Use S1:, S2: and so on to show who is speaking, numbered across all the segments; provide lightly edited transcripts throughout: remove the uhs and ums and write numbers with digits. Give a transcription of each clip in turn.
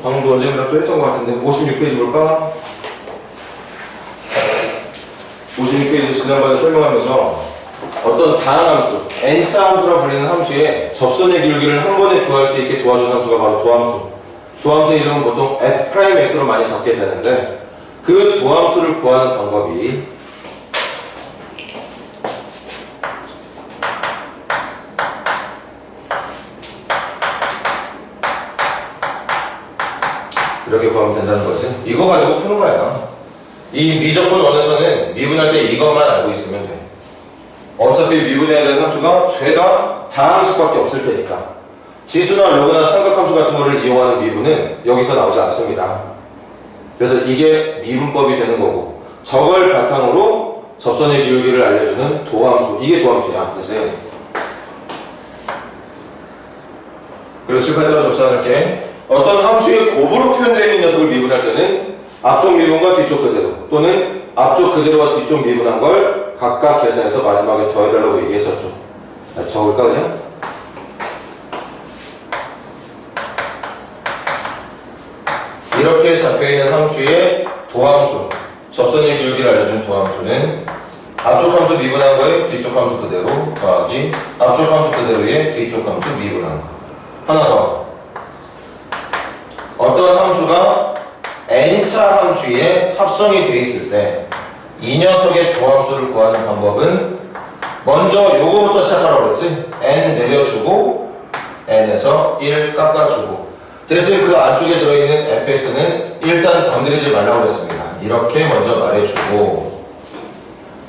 S1: 방금도 언젠가 또 했던 것 같은데 56페이지 볼까? 56페이지 지난번에 설명하면서 어떤 다항함수, n차 함수라 불리는 함수의 접선의 기울기를 한 번에 구할 수 있게 도와주는 함수가 바로 도함수. 도함수의 이름은 보통 f'x로 많이 적게 되는데 그 도함수를 구하는 방법이 이렇게 구하면 된다는 거지. 이거 가지고 푸는 거야. 이 미적분 원에서는 미분할 때 이것만 알고 있으면 돼. 어차피 미분해야 되는 함수가 죄다 다항식밖에 없을 테니까. 지수나 로그나 삼각함수 같은 거를 이용하는 미분은 여기서 나오지 않습니다. 그래서 이게 미분법이 되는 거고, 저걸 바탕으로 접선의 기울기를 알려주는 도함수, 이게 도함수야. 그래서 그리고 칠판에 따라 적지 않을게. 어떤 함수의 곱으로 표현되어 있는 녀석을 미분할 때는 앞쪽 미분과 뒤쪽 그대로, 또는 앞쪽 그대로와 뒤쪽 미분한 걸 각각 계산해서 마지막에 더해달라고 얘기했었죠. 적을까 그냥? 이렇게 잡혀있는 함수의 도함수, 접선의 기울기를 알려준 도함수는 앞쪽 함수 미분한 거에 뒤쪽 함수 그대로 더하기 앞쪽 함수 그대로에 뒤쪽 함수 미분한 거. 하나 더. 어떤 함수가 n차 함수에 합성이 되어 있을 때 이 녀석의 도함수를 구하는 방법은 먼저 요거부터 시작하라고 그랬지? n 내려주고 n에서 1 깎아주고, 대신 그 안쪽에 들어있는 fx는 일단 건드리지 말라고 했습니다. 이렇게 먼저 말해주고,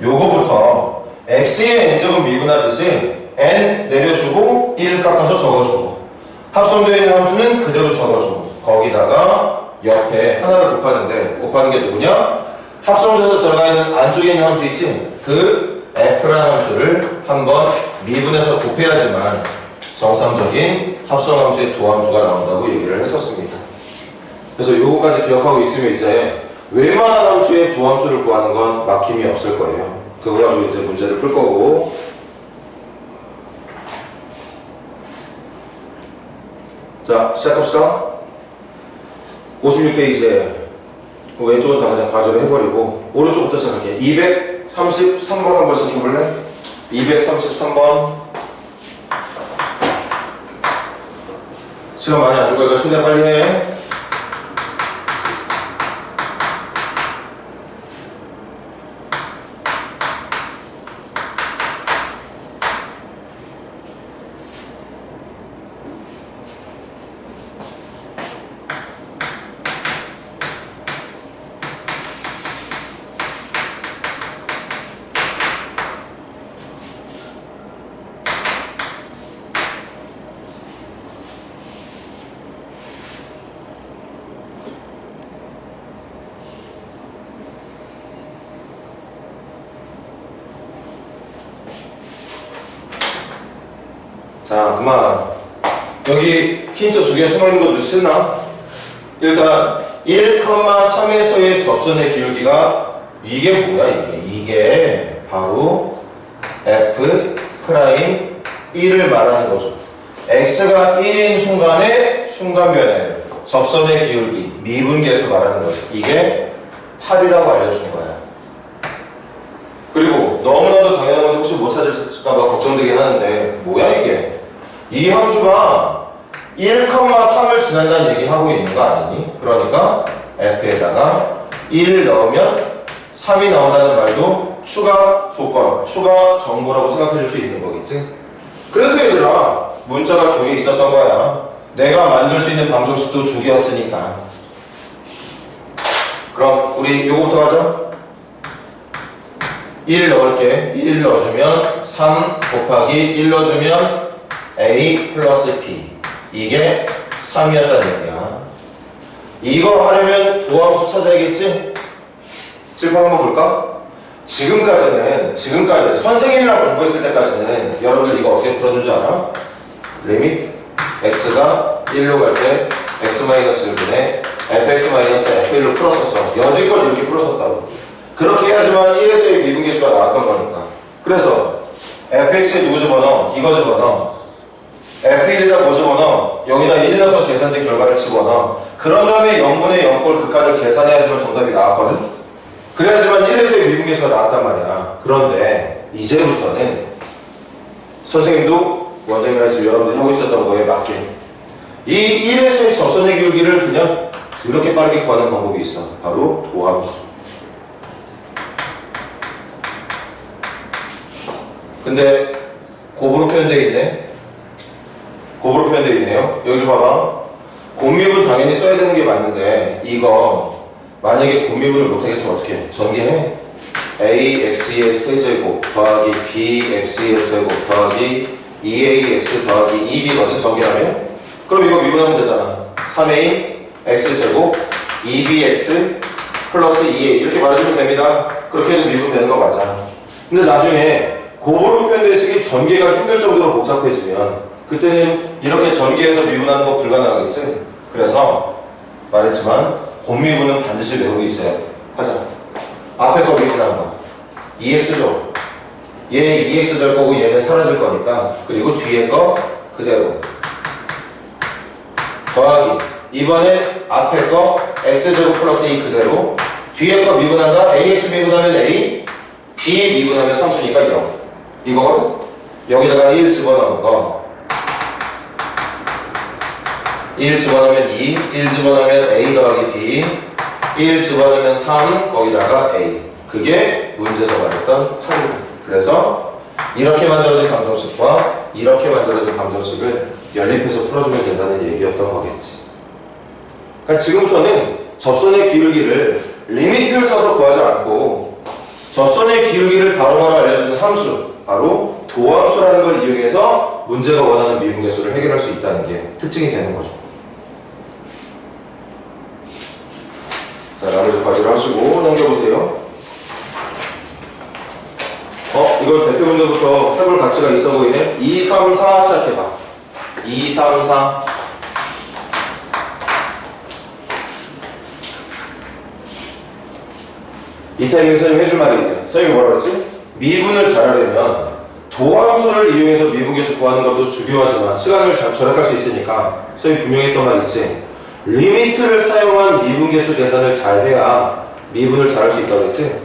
S1: 요거부터 x의 n제곱 미분하듯이 n 내려주고 1 깎아서 적어주고, 합성되어 있는 함수는 그대로 적어주고, 거기다가 옆에 하나를 곱하는 게 누구냐? 합성돼서 들어가 있는 안쪽에 있는 함수 있지? 그 f라는 함수를 한번 미분해서 곱해야지만 정상적인 합성함수의 도함수가 나온다고 얘기를 했었습니다. 그래서 요거까지 기억하고 있으면 이제 웬만한 함수의 도함수를 구하는 건 막힘이 없을 거예요. 그거 가지고 이제 문제를 풀 거고, 자, 시작합시다. 56페이지에 왼쪽은 다 그냥 과제로 해버리고 오른쪽부터 시작할게. 233번 한번 시켜볼래? 233번. 시간 많이 안 줄 거니까 최대한 빨리 해. 자, 그만. 여기 힌트 2개 숨어있는 거 눈치챘나? 일단 1,3에서의 접선의 기울기가 이게 뭐야? 이게 바로 f'1을 말하는 거죠. x가 1인 순간의 순간변의 접선의 기울기, 미분계수 말하는 거지. 이게 8이라고 알려준 거야. 그리고 너무나도 당연한 건데 혹시 못 찾을까봐 걱정되긴 하는데, 뭐야 이게? 이 함수가 1,3을 지난다는 얘기하고 있는 거 아니니? 그러니까 f에다가 1을 넣으면 3이 나온다는 말도 추가 조건, 추가 정보라고 생각해 줄 수 있는 거겠지? 그래서 얘들아, 문자가 2개 있었던 거야. 내가 만들 수 있는 방정식도 2개였으니까. 그럼 우리 요거부터 가자. 1 넣을게. 1 넣어주면 3 곱하기 1 넣어주면 a 플러스 p. 이게 3이었다는 얘기야. 이거 하려면 도함수 찾아야겠지? 칠판 한번 볼까? 지금까지 선생님이랑 공부했을 때까지는 여러분들 이거 어떻게 풀어준 줄 알아? 리밋 x가 1로 갈 때 x-1분의 fx-f1로 풀었었어. 여지껏 이렇게 풀었었다고. 그렇게 해야지만 1에서의 미분계수가 나왔던 거니까. 그래서 fx에 누구 집어넣어? 이거 집어넣어. f1에다 뭐 집어넣어? 여기다 1 넣어서 계산된 결과를 집어넣어. 그런 다음에 0분의 0꼴 극한을 계산해야지만 정답이 나왔거든. 그래야지만 1에서의 미분계수가 나왔단 말이야. 그런데 이제부터는 선생님도 원장님이랑 지금 여러분들이 하고 있었던 거에 맞게 이 1에서의 접선의 기울기를 그냥 그렇게 빠르게 구하는 방법이 있어. 바로 도함수. 근데 곱으로 표현되어 있네. 곱으로 표현되어 있네요. 여기 좀 봐봐. 곱미분 당연히 써야 되는 게 맞는데 이거 만약에 곱미분을 못하겠으면 어떻게 해? 전개해. ax의 세제곱 더하기 bx의 제곱 더하기 2ax 더하기 2b거든. 전개하면. 그럼 이거 미분하면 되잖아. 3a x제곱 2bx 플러스 2a 이렇게 말해주면 됩니다. 그렇게 해도 미분되는 거 맞아. 근데 나중에 곱으로 표현되지 전개가 힘들 정도로 복잡해지면 그때는 이렇게 전개해서 미분하는 거 불가능하겠지. 그래서 말했지만 곱미분은 반드시 외우고 있어야 돼. 하자. 앞에 거 미분하는 거 2x죠. 얘 2x 될 거고 얘는 사라질 거니까. 그리고 뒤에 거 그대로 더하기 이번에 앞에 거 x제곱 플러스 2 그대로 뒤에 거 미분한다. ax 미분하면 a b 미분하면 3수니까 0 이거거든. 여기다가 1 집어넣은 거 1 집어넣으면 2 1 집어넣으면 a 더하기 b 1 집어넣으면 3 거기다가 a 그게 문제에서 말했던 합이다. 그래서 이렇게 만들어진 방정식과 이렇게 만들어진 방정식을 연립해서 풀어주면 된다는 얘기였던 거겠지. 그러니까 지금부터는 접선의 기울기를 리미트를 써서 구하지 않고 접선의 기울기를 바로바로 알려주는 함수, 바로 도함수라는 걸 이용해서 문제가 원하는 미분계수를 해결할 수 있다는 게 특징이 되는 거죠. 자, 나머지 과제를 하시고 넘겨보세요. 이건 대표 문제부터 해볼 가치가 있어 보이네. 2, 3, 4 시작해봐. 2, 3, 4. 이 타이밍에 선생님 해줄 말이 있네. 선생님이 뭐라 그랬지? 미분을 잘하려면 도함수를 이용해서 미분계수 구하는 것도 중요하지만 시간을 절약할 수 있으니까 선생님이 분명히 했던 말 있지? 리미트를 사용한 미분계수 계산을 잘해야 미분을 잘할 수 있다고 했지?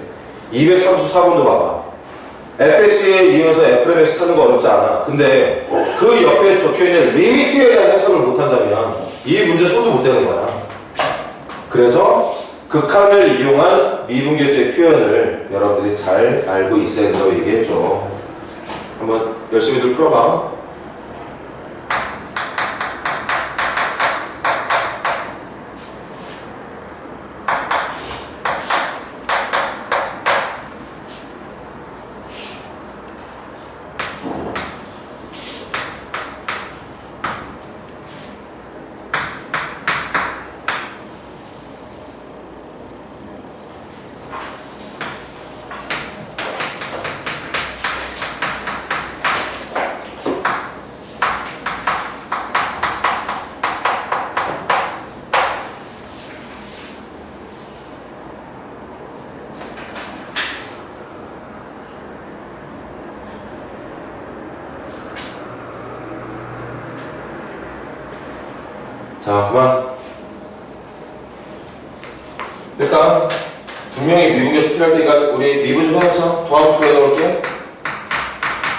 S1: 234번도 봐봐. fx에 이용해서 fmx 쓰는 거 어렵지 않아. 근데 그 옆에 적혀있는 리미트에 대한 해석을 못한다면 이 문제 손도 못 대는 거야. 그래서 극한을 이용한 미분계수의 표현을 여러분들이 잘 알고 있어야 된다고 얘기했죠. 한번 열심히들 풀어봐. 자, 그만. 일단 분명히 미분계수 필요할 테니까 우리 미분 좀 해놓자. 도함수 구해놓을게.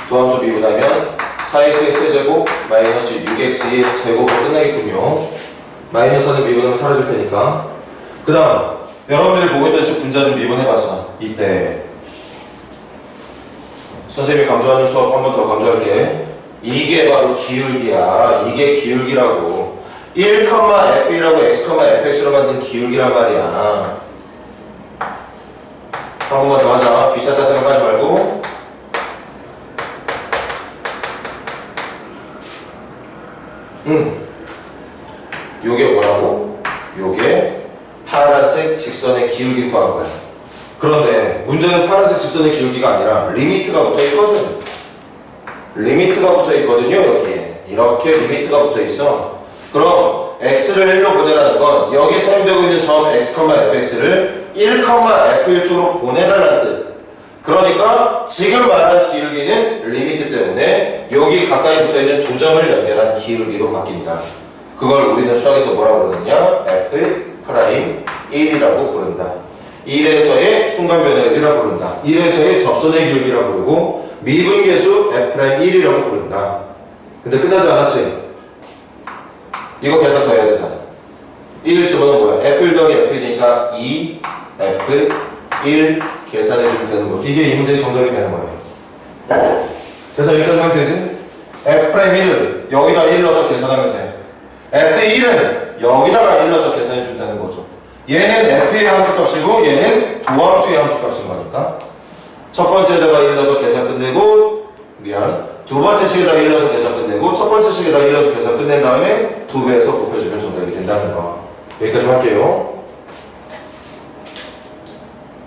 S1: 도함수 미분하면 4x의 세제곱 마이너스 6x의 제곱으로 끝나겠군요. 마이너스는 미분하면 사라질 테니까. 그 다음 여러분들이 보고 있는 식 분자 좀 미분해봤어. 이때 선생님이 강조하는 수업 한 번 더 강조할게. 이게 바로 기울기야. 이게 기울기라고. 1,f이라고 x,fx로 만든 기울기란 말이야. 한 번만 더 하자. 귀찮다 생각하지 말고. 요게 뭐라고? 요게 파란색 직선의 기울기 구한 거야. 그런데 문제는 파란색 직선의 기울기가 아니라 리미트가 붙어 있거든. 리미트가 붙어 있거든요, 여기에. 이렇게 리미트가 붙어 있어. 그럼 x를 1로 보내라는 건 여기 사용되고 있는 점 x, fx를 1,f1 쪽으로 보내달라는 뜻. 그러니까 지금 말한 기울기는 리미트 때문에 여기 가까이 붙어있는 두 점을 연결한 기울기로 바뀐다. 그걸 우리는 수학에서 뭐라고 부르느냐? F'1이라고 부른다. 1에서의 순간 변화의 1이라고 부른다. 1에서의 접선의 기울기라고 부르고 미분계수 F'1이라고 부른다. 근데 끝나지 않았지? 이거 계산 더 해야 되잖아. 1 집어넣으면 뭐야? F1 더하기 F1이니까 2 F1 계산해주면 되는 거지. 이게 이 문제의 정답이 되는 거예요. 그래서 여기까지 하면 되지? F'1을 여기다 1 넣어서 계산하면 돼. F1은 여기다가 1 넣어서 계산해주면 되는 거죠. 얘는 F의 함수값이고 얘는 도함수의 함수값인 거니까 첫 번째다가 1 넣어서 계산 끝내고 두 번째 식에다가 1 넣어서 계산 끝내고 첫 번째 식에다가 1 넣어서 계산 끝낸 다음에 2배에서 곱해주면 정답이 된다는 거. 여기까지 할게요.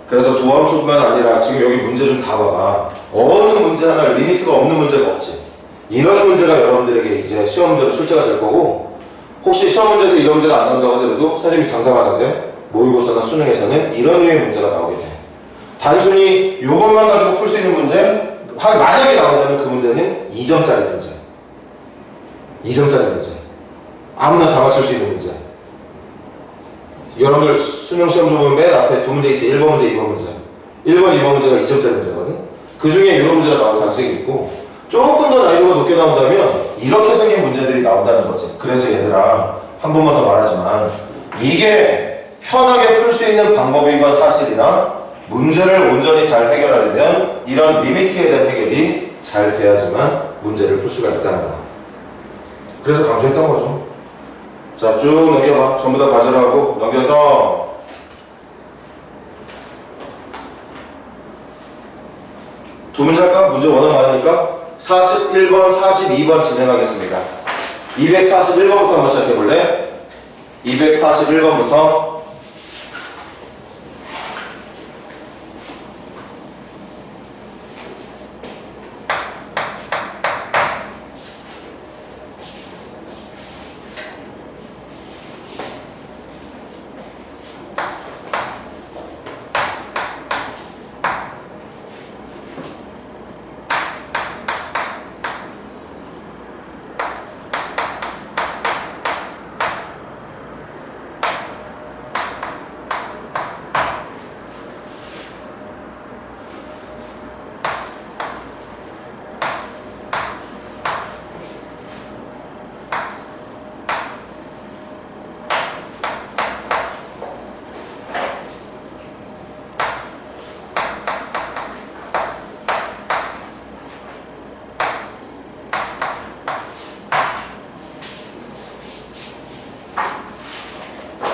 S1: 그래서 도함수뿐만 아니라 지금 여기 문제 좀 다 봐봐. 어느 문제 하나 리미트가 없는 문제가 없지. 이런 문제가 여러분들에게 이제 시험 문제로 출제가 될 거고 혹시 시험 문제에서 이런 문제가 안 나온다고 하더라도 선생님이 장담하는데 모의고사나 수능에서는 이런 류의 문제가 나오게 돼. 단순히 이것만 가지고 풀 수 있는 문제 만약에 나온다면 그 문제는 2점짜리 문제. 2점짜리 문제. 아무나 다 맞출 수 있는 문제. 여러분들 수능 시험 좀 보면 맨 앞에 두 문제 있지. 1번 문제, 2번 문제. 1번, 2번 문제가 2점짜리 문제거든. 그 중에 이런 문제가 나올 가능성이 있고 조금 더 난이도가 높게 나온다면 이렇게 생긴 문제들이 나온다는 거지. 그래서 얘들아 한 번만 더 말하지만 이게 편하게 풀 수 있는 방법인 건 사실이나 문제를 온전히 잘 해결하려면 이런 리미트에 대한 해결이 잘 돼야지만 문제를 풀 수가 있다는 거. 그래서 강조했던 거죠. 자, 쭉 넘겨봐. 전부 다 가져라고 넘겨서 두 문제 할까? 문제 워낙 많으니까 41번, 42번 진행하겠습니다. 241번부터 한번 시작해볼래? 241번부터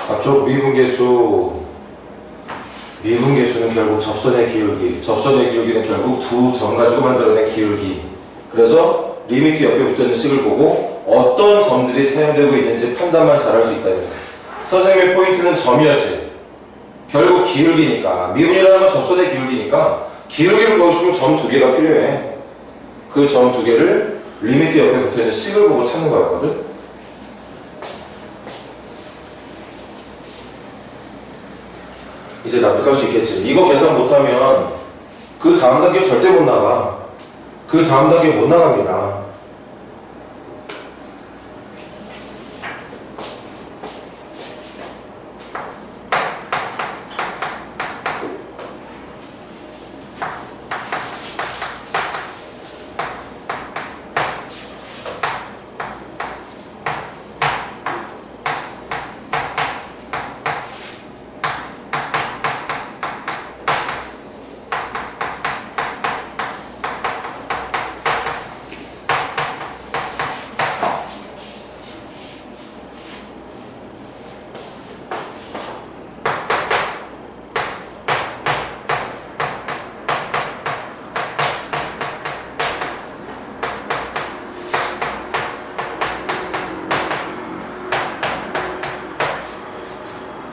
S1: 앞쪽 미분계수는 결국 접선의 기울기, 접선의 기울기는 결국 두 점 가지고 만들어낸 기울기. 그래서 리미트 옆에 붙어있는 식을 보고 어떤 점들이 사용되고 있는지 판단만 잘할 수 있다는 거예요. 선생님의 포인트는 점이었지. 결국 기울기니까, 미분이라는 건 접선의 기울기니까 기울기를 보고 싶으면 점 두 개가 필요해. 그 점 두 개를 리미트 옆에 붙어있는 식을 보고 찾는 거였거든. 이제 납득할 수 있겠지. 이거 계산 못하면 그 다음 단계 절대 못 나가. 그 다음 단계 못 나갑니다.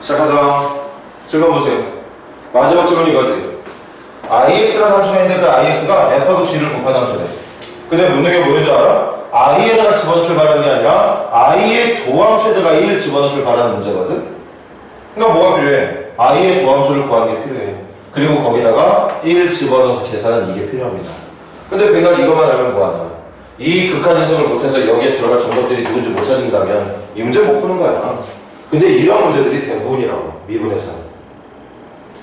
S1: 시작하자. 7번 보세요. 마지막 질문 이거지. IS라는 함수가 있는데 그 IS가 F하고 G를 곱한 함수래. 근데 묻는 게 뭐인 줄 알아? I에다가 집어넣기를 바라는 게 아니라 I의 도함수에다가 1을 집어넣기를 바라는 문제거든? 그러니까 뭐가 필요해? I의 도함수를 구하는 게 필요해. 그리고 거기다가 1 집어넣어서 계산은 이게 필요합니다. 근데 백날 이것만 알면 뭐하냐? 이 극한 해석을 못해서 여기에 들어갈 정답들이 누군지 못 찾는다면 이 문제 못 푸는 거야. 근데 이런 문제들이 대부분이라고. 미분에서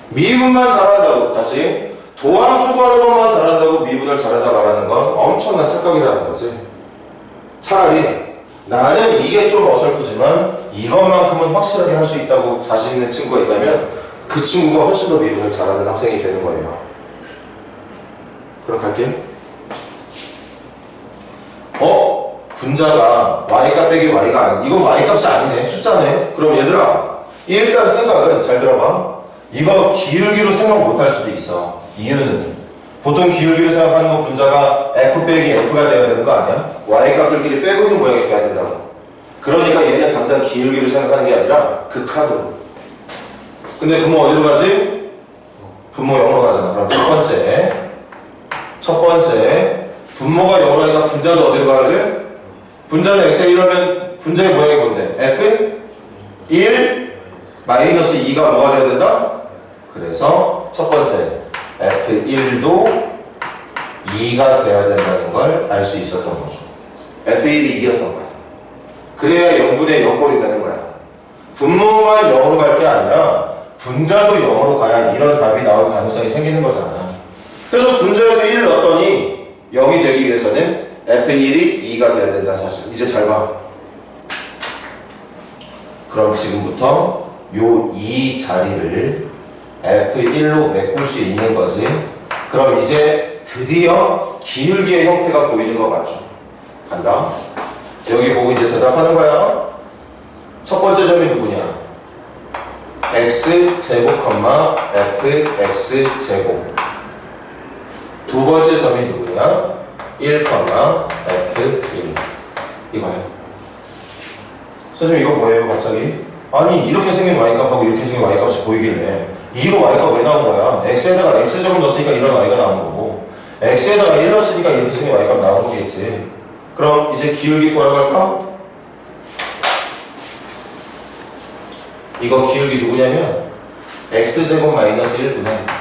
S1: 미분만 잘한다고, 다시 도함수 구하는 것만 잘한다고 미분을 잘하다 말하는 건 엄청난 착각이라는 거지. 차라리 나는 이게 좀 어설프지만 이것만큼은 확실하게 할 수 있다고 자신 있는 친구가 있다면 그 친구가 훨씬 더 미분을 잘하는 학생이 되는 거예요. 그럼 갈게요. 분자가 y값 빼기 y가 아니, 이건 y값이 아니네, 숫자네. 그럼 얘들아, 일단 생각은 잘 들어봐. 이거 기울기로 생각 못할 수도 있어. 이유는 보통 기울기로 생각하는 건 분자가 f 빼기 f가 돼야 되는 거 아니야? y값들끼리 빼고 있는 모양이 돼야 된다고. 그러니까 얘는 당장 기울기로 생각하는 게 아니라 극하로. 근데 분모 어디로 가지? 분모 0으로 가잖아. 그럼 첫 번째 분모가 0으로 가니까 분자도 어디로 가야 돼? 분자는 x에 1하면 분자의 모양이 뭔데? f 1 마이너스 2가 뭐가 돼야 된다? 그래서 첫 번째 f1도 2가 돼야 된다는 걸 알 수 있었던 거죠. f1이 2였던 거야. 그래야 0분의 0꼴이 되는 거야. 분모만 0으로 갈 게 아니라 분자도 0으로 가야 이런 답이 나올 가능성이 생기는 거잖아. 그래서 분자에도 1을 넣었더니 0이 되기 위해서는 f1이 2가 돼야 된다 사실. 이제 잘 봐. 그럼 지금부터 요 2 자리를 f1로 메꿀 수 있는 거지. 그럼 이제 드디어 기울기의 형태가 보이는 거 맞죠? 간다. 여기 보고 이제 대답하는 거야. 첫 번째 점이 누구냐? x제곱, fx제곱. 두 번째 점이 누구냐? 1, f1. 이거야. 선생님, 이거 뭐예요, 갑자기? 아니, 이렇게 생긴 y값하고 이렇게 생긴 y값이 보이길래 이거 y값 왜 나온 거야? x에다가 x제곱 넣었으니까 이런 y가 나온 거고, x에다가 1 넣었으니까 이렇게 생긴 y값 나온 거겠지. 그럼 이제 기울기 구하러 갈까? 이거 기울기 누구냐면 x제곱 마이너스 1분의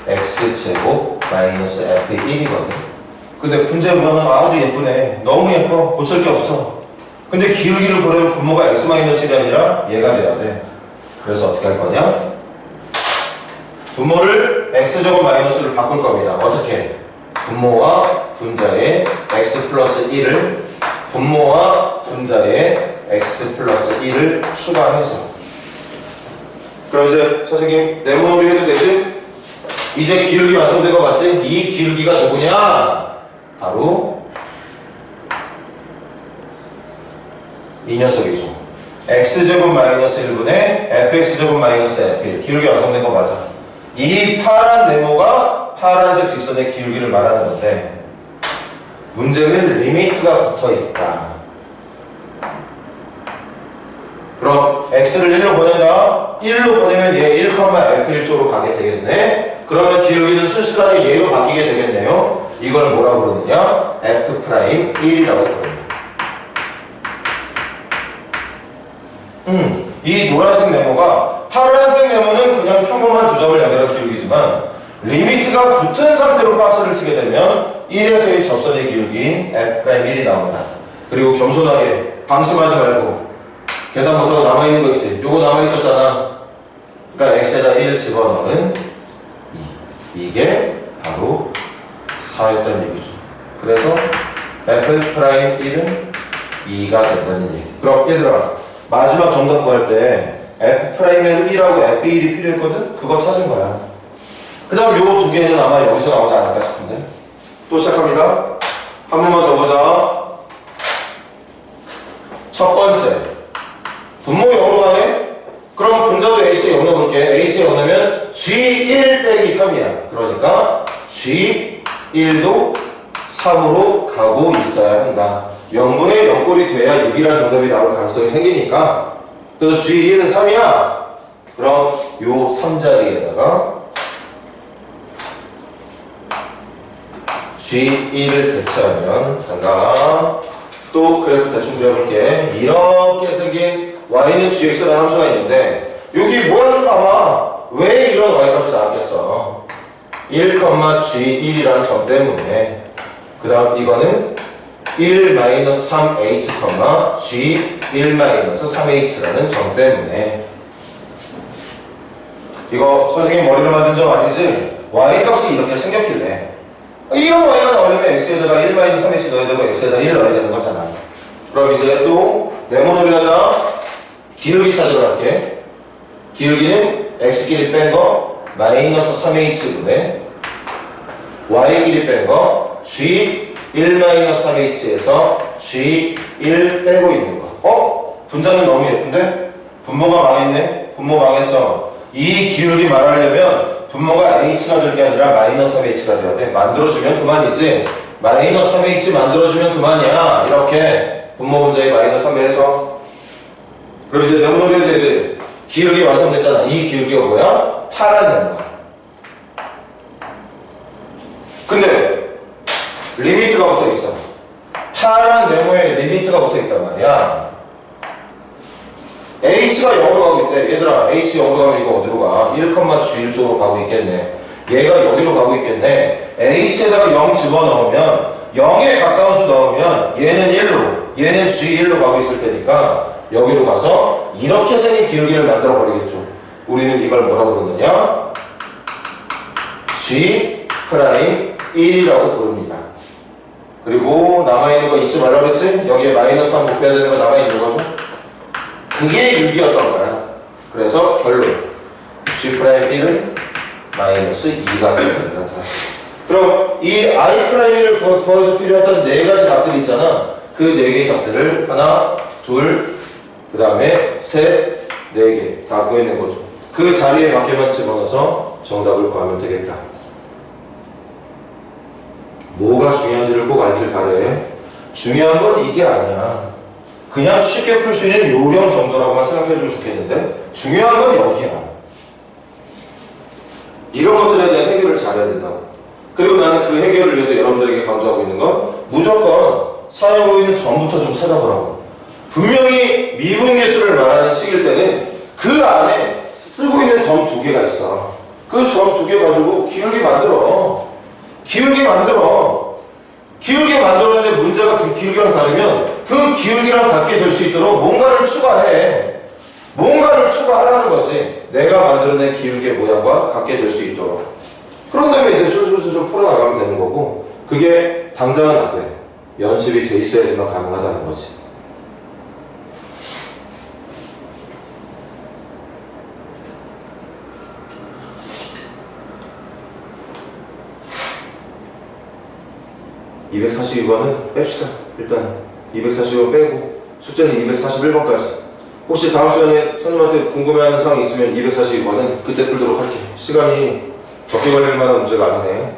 S1: fx제곱 마이너스 f1이거든. 근데 분자의 모양은 아주 예쁘네. 너무 예뻐. 고칠 게 없어. 근데 기울기를 보려면 분모가 x-1이 아니라 얘가 돼야 돼. 그래서 어떻게 할 거냐? 분모를 x제곱 마이너스를 바꿀 겁니다. 어떻게? 분모와 분자의 x 플러스 1을 분모와 분자의 x 플러스 1을 추가해서. 그럼 이제 선생님 네모놀이 해도 되지? 이제 기울기 완성된 거 맞지? 이 기울기가 누구냐? 바로 이 녀석이죠. x제곱 마이너스 1분의 fx제곱 마이너스 f1. 기울기 완성된 거 맞아. 이 파란 네모가 파란색 직선의 기울기를 말하는 건데, 문제는 리미트가 붙어 있다. 그럼 x를 1로 보낸다. 1로 보내면 얘 1, f1쪽으로 가게 되겠네. 그러면 기울기는 순식간에 얘로 바뀌게 되겠네요. 이걸 뭐라고 부르느냐? f'1이라고 부릅니다. 이 노란색 네모가, 파란색 네모는 그냥 평범한 두 점을 연결한 기울기지만 리미트가 붙은 상태로 박스를 치게 되면 1에서의 접선의 기울기인 f'1이 나온다. 그리고 겸손하게 방심하지 말고 계산 못하고 남아있는 거 있지? 요거 남아있었잖아. 그러니까 x에다 1 집어넣으면 2. 이게 바로 4였다는 얘기죠. 그래서 f'1은 2가 된다는 얘기. 그럼 얘들아, 마지막 정답 구할 때 f'의 1하고 f1이 필요했거든? 그거 찾은 거야. 그 다음 요 두 개는 아마 여기서 나오지 않을까 싶은데. 또 시작합니다. 한 번만 더 보자. 첫 번째, 분모 0으로 가네? 그럼 분자도 h에 0 넣어볼게. h에 0 넣으면 g1 빼기 3이야. 그러니까 g1도 3으로 가고 있어야 한다. 0분의 0꼴이 돼야 6이라는 정답이 나올 가능성이 생기니까. 그래서 g1은 3이야. 그럼 요 3자리에다가 g1을 대체하면 간다. 또 그래프 대충 그려볼게. 이렇게 생긴 y는 gx라는 함수가 있는데 여기 모양 좀 봐봐. 왜 이런 y값이 나왔겠어? 1,G1이라는 점 때문에 그 다음 이거는 1-3h, G1-3h라는 점 때문에 이거 선생님 머리로 만든 점 아니지? y값이 이렇게 생겼길래 이런 y가 나오려면 x에다가 1-3h 넣어야 되고 x에다 1 넣어야 되는 거잖아. 그럼 이제 또 네모놀이 하자. 기울기 찾으러 갈게. 기울기는 x끼리 뺀 거 -3h분의 y끼리 뺀 거 G1-3h에서 G1 빼고 있는 거. 분자는 너무 예쁜데? 분모가 망했네? 분모 망했어. 이 기울기 말하려면 분모가 h가 될 게 아니라 -3h가 돼야 돼. 만들어주면 그만이지. -3h 만들어주면 그만이야. 이렇게 분모 분자에 -3 해서. 그럼 이제 네모놀이도 되지. 기울기 완성됐잖아. 이 기울기가 뭐야? 파란 네모야. 근데 리미트가 붙어 있어. 파란 네모에 리미트가 붙어 있단 말이야. h가 0으로 가고 있대. 얘들아, h 0으로 가면 이거 어디로 가? 1,G1 쪽으로 가고 있겠네. 얘가 여기로 가고 있겠네. h에다가 0 집어넣으면 0에 가까운 수 넣으면 얘는 1로, 얘는 G1로 가고 있을 테니까 여기로 가서 이렇게 생긴 기울기를 만들어 버리겠죠. 우리는 이걸 뭐라고 부르느냐? G'1이라고 부릅니다. 그리고 남아있는 거 잊지 말라고 그랬지? 여기에 -3 곱해야 되는 거 남아있는 거죠? 그게 6이었던 거야. 그래서 결론 G'1은 -2가 된다는 사실. 그럼 이 I'1을 구해서 필요했던 네 가지 값들이 있잖아. 그 네 개의 값들을 하나, 둘, 그 다음에 셋, 네 개 다 구해낸 거죠. 그 자리에 맞게만 집어넣어서 정답을 구하면 되겠다. 뭐가 중요한지를 꼭 알길 바래. 중요한 건 이게 아니야. 그냥 쉽게 풀 수 있는 요령 정도라고만 생각해주면 좋겠는데 중요한 건 여기야. 이런 것들에 대한 해결을 잘해야 된다고. 그리고 나는 그 해결을 위해서 여러분들에게 강조하고 있는 건 무조건 사용하고 있는 점부터 좀 찾아보라고. 분명히 미분계수를 말하는 식일 때는 그 안에 쓰고 있는 점 두 개가 있어. 그 점 두 개 가지고 기울기 만들어. 기울기 만들었는데 문제가 그 기울기랑 다르면 그 기울기랑 같게 될 수 있도록 뭔가를 추가해. 뭔가를 추가하라는 거지. 내가 만들어낸 기울기의 모양과 같게 될 수 있도록. 그런 다음에 이제 술술술 풀어나가면 되는 거고, 그게 당장은 안 돼. 연습이 돼 있어야지만 가능하다는 거지. (242번은) 뺍시다. 일단 242번 빼고 숫자는 241번까지. 혹시 다음 시간에 선생님한테 궁금해하는 사항이 있으면 242번은 그때 풀도록 할게. 시간이 적게 걸릴 만한 문제가 아니네.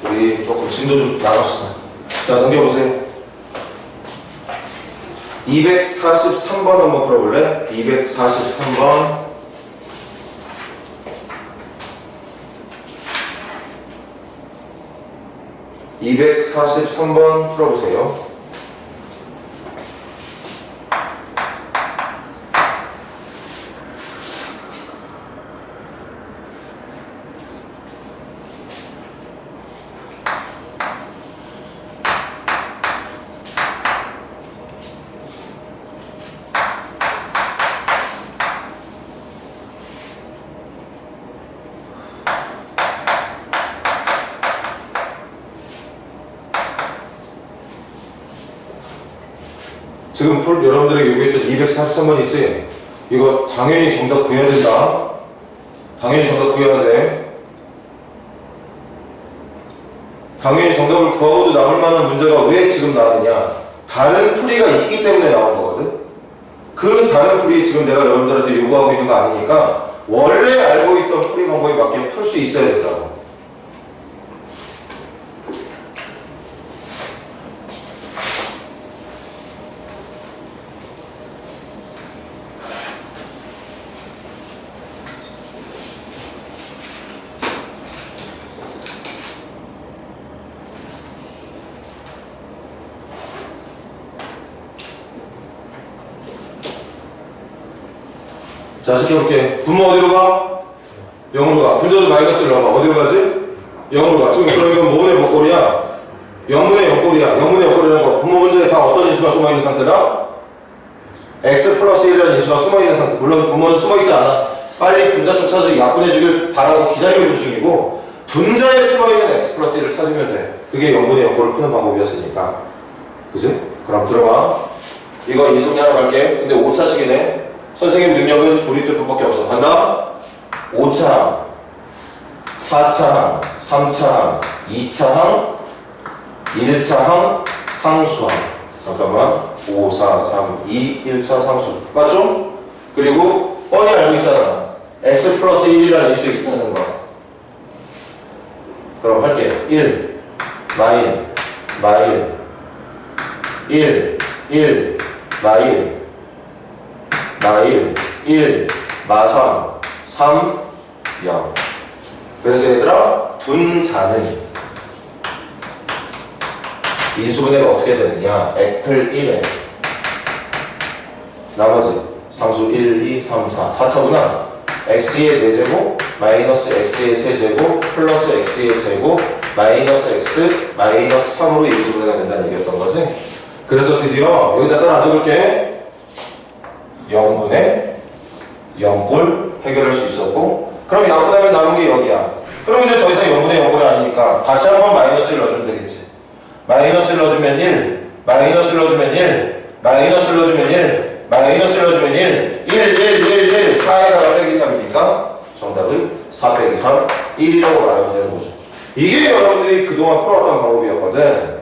S1: 우리 조금 진도 좀 나갑시다. 자, 넘겨보세요. 243번 한번 풀어볼래? 243번. (243번) 풀어보세요. 지금 여러분들에게 요구했던 243번 있지? 이거 당연히 정답 구해야 된다. 당연히 정답 구해야 돼. 당연히 정답을 구하고도 남을 만한 문제가 왜 지금 나왔느냐? 다른 풀이가 있기 때문에 나온 거거든? 그 다른 풀이 지금 내가 여러분들한테 요구하고 있는 거 아니니까 원래 알고 있던 풀이 방법에 맞게 풀 수 있어야 된다고. 자, 시켜볼게. 분모 어디로 가? 0으로 가. 분자도 마이너스를 넣어봐. 어디로 가지? 0으로 가. 지금 그럼 이건 뭐분의 몇 꼴이야? 0분의 0꼴이야. 0분의 0꼴이라는 거. 분모 문제에 다 어떤 인수가 숨어있는 상태다? x 플러스 1이라는 인수가 숨어있는 상태. 물론 분모는 숨어있지 않아. 빨리 분자 쪽 찾아서 약분해주길 바라고 기다리고 있는 중이고, 분자에 숨어있는 x 플러스 1을 찾으면 돼. 그게 0분의 0꼴을 푸는 방법이었으니까. 그지? 그럼 들어봐. 이거 인수분해하러 갈게. 근데 5차식이네. 선생님 능력은 조립제법밖에 없어. 간다. 5차항, 4차항, 3차항, 2차항, 1차항, 상수항. 잠깐만. 5, 4, 3, 2, 1차 상수. 맞죠? 그리고 뻔히 알고 있잖아. x 플러스 1이라는 인수가 있다는 거. 그럼 할게. 1, 마일, 1, 1, 마삼, 3, 0. 그래서 얘들아, 분자는 인수분해가 어떻게 되느냐? 애플 1에 나머지 상수 1, 2, 3, 4, 4차구나. x의 4제곱, 마이너스 x의 세제곱, 플러스 x의 제곱, 마이너스 x, 마이너스 3으로 인수분해가 된다는 얘기였던 거지. 그래서 드디어 여기다 따라 적을게. 0분의 0꼴 해결할 수 있었고, 그럼 약분하면 남은 게 여기야. 그럼 이제 더 이상 0분의 0꼴이 아니니까 다시 한번 마이너스를 넣어주면 되겠지. 마이너스를 넣어주면 1, 마이너스를 넣어주면 1, 마이너스를 넣어주면 1, 마이너스를 넣어주면 1, 1, 4에다가 빼기 3이니까 정답은 4 빼기 3, 1이라고 말하면 되는 거죠. 이게 여러분들이 그동안 풀어왔던 방법이었거든.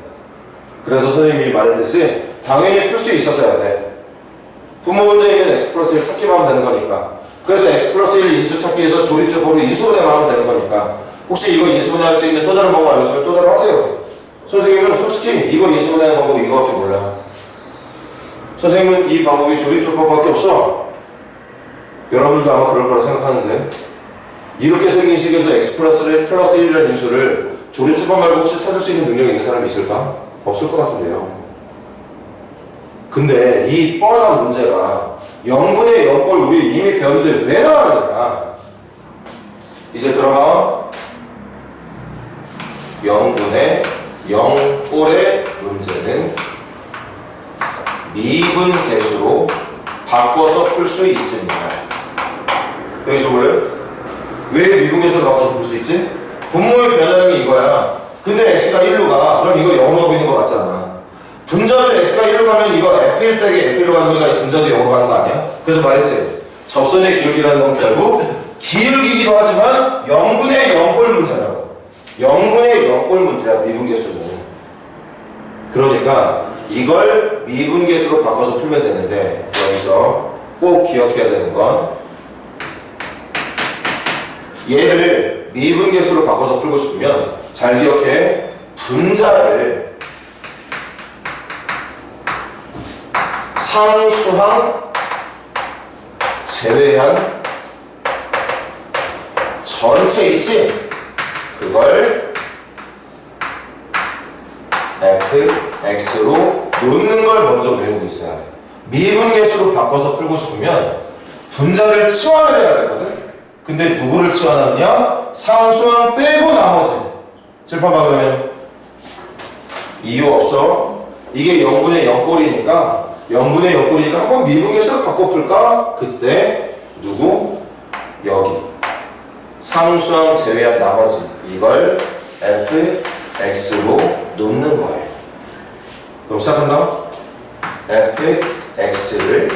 S1: 그래서 선생님이 말했듯이 당연히 풀 수 있었어야 돼. 분모 문제에는 x 플러스 1 찾기만 하면 되는 거니까. 그래서 x 플러스 1 인수 찾기에서 조립적으로 인수분해만 하면 되는 거니까. 혹시 이거 인수분해할 수 있는 또 다른 방법 알려주면 또 다른 하세요. 선생님은 솔직히 이거 인수분해하는 방법 이거밖에 몰라. 선생님은 이 방법이 조립적법밖에 없어. 여러분도 아마 그럴 거라 생각하는데, 이렇게 생긴 식에서 x 플러스 1이라는 인수를 조립적법 말고 혹시 찾을 수 있는 능력이 있는 사람이 있을까? 없을 것 같은데요. 근데 이 뻔한 문제가 0분의 0꼴 우리 이미 배웠는데 왜 나왔느냐? 이제 들어가. 0분의 0꼴의 문제는 미분 계수로 바꿔서 풀 수 있습니다. 여기 적을래요? 왜 미분 계수로 바꿔서 풀 수 있지? 분모의 변화는 게 이거야. 근데 x가 1로 가. 그럼 이거 0으로 가고 있는 거 맞잖아. 분자도 x가 1로 가면 이거 f1 빼기 f1로 가는 거니까 분자도 0으로 가는 거 아니야? 그래서 말했지. 접선의 기울기라는 건 결국 기울기기도 하지만 0분의 0꼴 문제라고. 0분의 0꼴 문제야, 미분계수는. 그러니까 이걸 미분계수로 바꿔서 풀면 되는데, 여기서 꼭 기억해야 되는 건 얘를 미분계수로 바꿔서 풀고 싶으면 잘 기억해. 분자를 상수항 제외한 전체 있지? 그걸 fx로 놓는 걸 먼저 외우고 있어야 돼. 미분계수로 바꿔서 풀고 싶으면 분자를 치환을 해야 되거든. 근데 누구를 치환하느냐? 상수항 빼고 나머지. 칠판 봐 그러면. 이유 없어. 이게 0분의 0꼴이니까 0분의 0꼴이니까 한번 미분계수로 바꿔 풀까? 그때 누구? 여기. 상수항 제외한 나머지. 이걸 fx로 놓는 거예요. 그럼 시작한다. fx를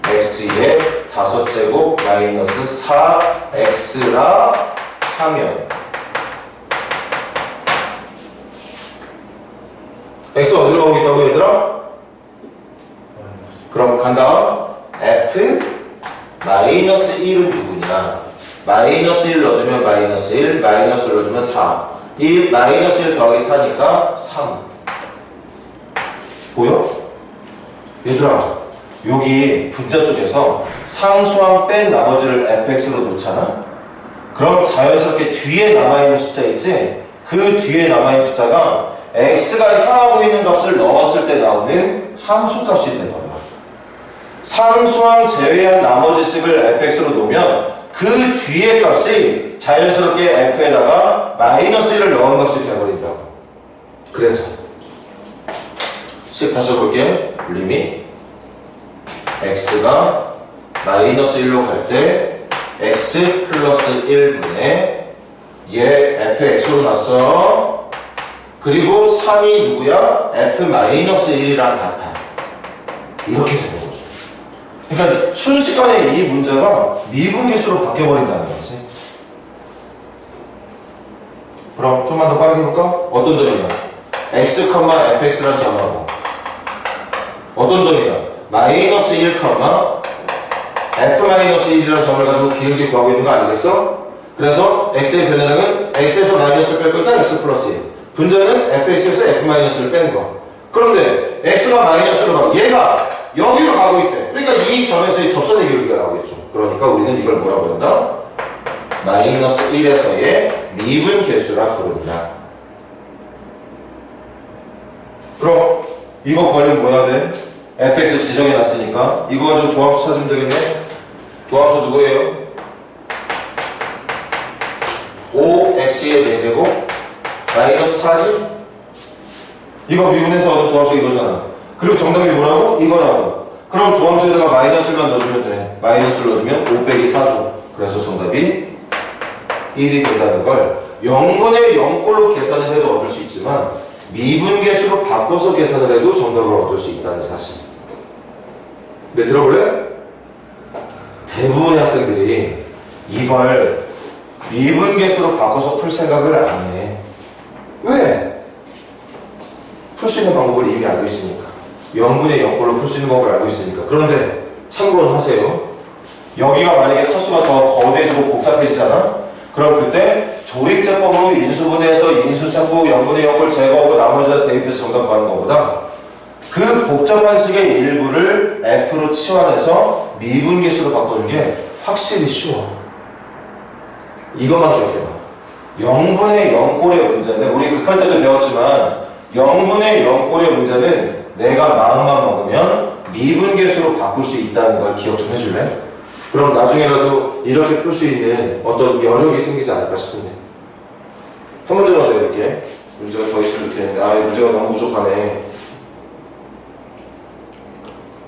S1: x의 5제곱 마이너스 4x라 하면 x 어디로 가고 있다고 얘들아? 그럼 간다. f 마이너스 1은 누구냐? 마이너스 1 넣어주면 마이너스 1, 마이너스 1 넣어주면 4. 1 마이너스 1 더하기 4니까 3. 보여? 얘들아, 여기 분자 쪽에서 상수항 뺀 나머지를 fx로 놓잖아? 그럼 자연스럽게 뒤에 남아있는 숫자 있지? 그 뒤에 남아있는 숫자가 x가 향하고 있는 값을 넣었을 때 나오는 함수값이 되는 거야. 상수항 제외한 나머지 식을 fx로 놓으면 그 뒤에 값이 자연스럽게 f에다가 마이너스 1을 넣은 값이 되어버린다고. 그래서 식 다시 볼게. 리밋 x가 마이너스 1로 갈 때 x 플러스 1분의 얘 fx로 났어. 그리고 3이 누구야? f 마이너스 1이랑 같아. 이렇게 되는 거죠. 그러니까 순식간에 이 문제가 미분계수로 바뀌어버린다는 거지. 그럼 좀만 더 빠르게 해볼까? 어떤 점이야? x, fx라는 점하고 어떤 점이야? 마이너스 1, f-1이라는 점을 가지고 길게 구하고 있는 거 아니겠어? 그래서 x의 변화량은 x에서 마이너스를 뺄 거니까 x 플러스 1. 분자는 fx에서 f-를 뺀 거. 그런데 x가 마이너스로 가고 얘가 여기로 가고 있대. 그러니까 이 점에서의 접선의 기울기가 나오겠죠. 그러니까 우리는 이걸 뭐라고 한다? 마이너스 1에서의 미분계수라 부른다. 그럼 이거 구하려면 뭐 해야 돼? fx 지정해놨으니까 이거 가지고 도함수 찾으면 되겠네. 도함수 누구예요? 5x의 4제곱 마이너스 4지? 이거 미분해서 얻은 도함수 이거잖아. 그리고 정답이 뭐라고? 이거라고. 그럼 도함수에다가 마이너스만 넣어주면 돼. 마이너스를 넣어주면 5 빼기 4죠. 그래서 정답이 1이 된다는 걸 0분의 0꼴로 계산을 해도 얻을 수 있지만 미분계수로 바꿔서 계산을 해도 정답을 얻을 수 있다는 사실. 네, 들어볼래? 대부분의 학생들이 이걸 미분계수로 바꿔서 풀 생각을 안 해. 왜? 풀 수 있는 방법을 이미 알고 있으니까. 0분의 0꼴로 풀 수 있는 방법을 알고 있으니까. 그런데 참고는 하세요. 여기가 만약에 차수가 더 거대해지고 복잡해지잖아? 그럼 그때 조립제법으로 인수분해해서 인수 찾고 0분의 0꼴 제거하고 나머지다 대입해서 정답 구하는 것보다 그 복잡한 식의 일부를 f로 치환해서 미분계수로 바꾸는 게 확실히 쉬워. 이것만 기억해봐. 0분의 0꼴의 문제는 우리 극할 때도 배웠지만 0분의 0꼴의 문제는 내가 마음만 먹으면 미분계수로 바꿀 수 있다는 걸 기억 좀 해줄래? 그럼 나중에라도 이렇게 풀 수 있는 어떤 여력이 생기지 않을까 싶은데. 한 문제만 더 해볼게. 문제가 더 있으면 좋겠는데 이 문제가 너무 부족하네.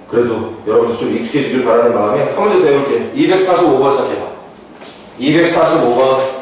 S1: 그래도 여러분들 좀 익숙해지길 바라는 마음에 한 문제 더 해볼게. 245번 시작해봐. 245번.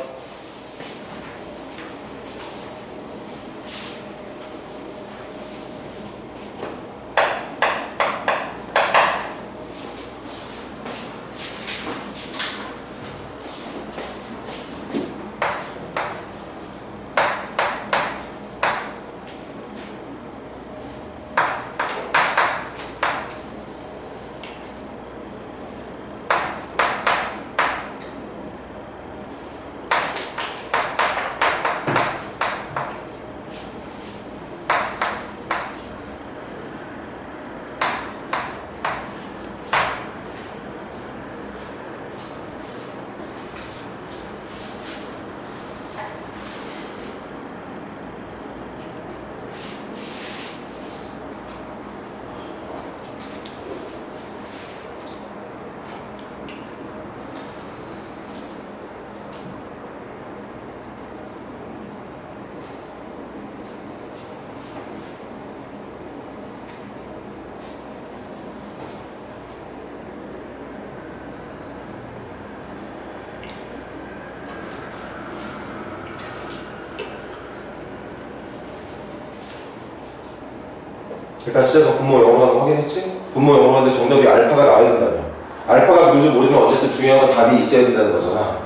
S1: 일단 시작은 분모 영어라는 거 확인했지? 분모 영어인데 정답이 알파가 나와야 된다며. 알파가 누군지 모르지만 어쨌든 중요한 건 답이 있어야 된다는 거잖아.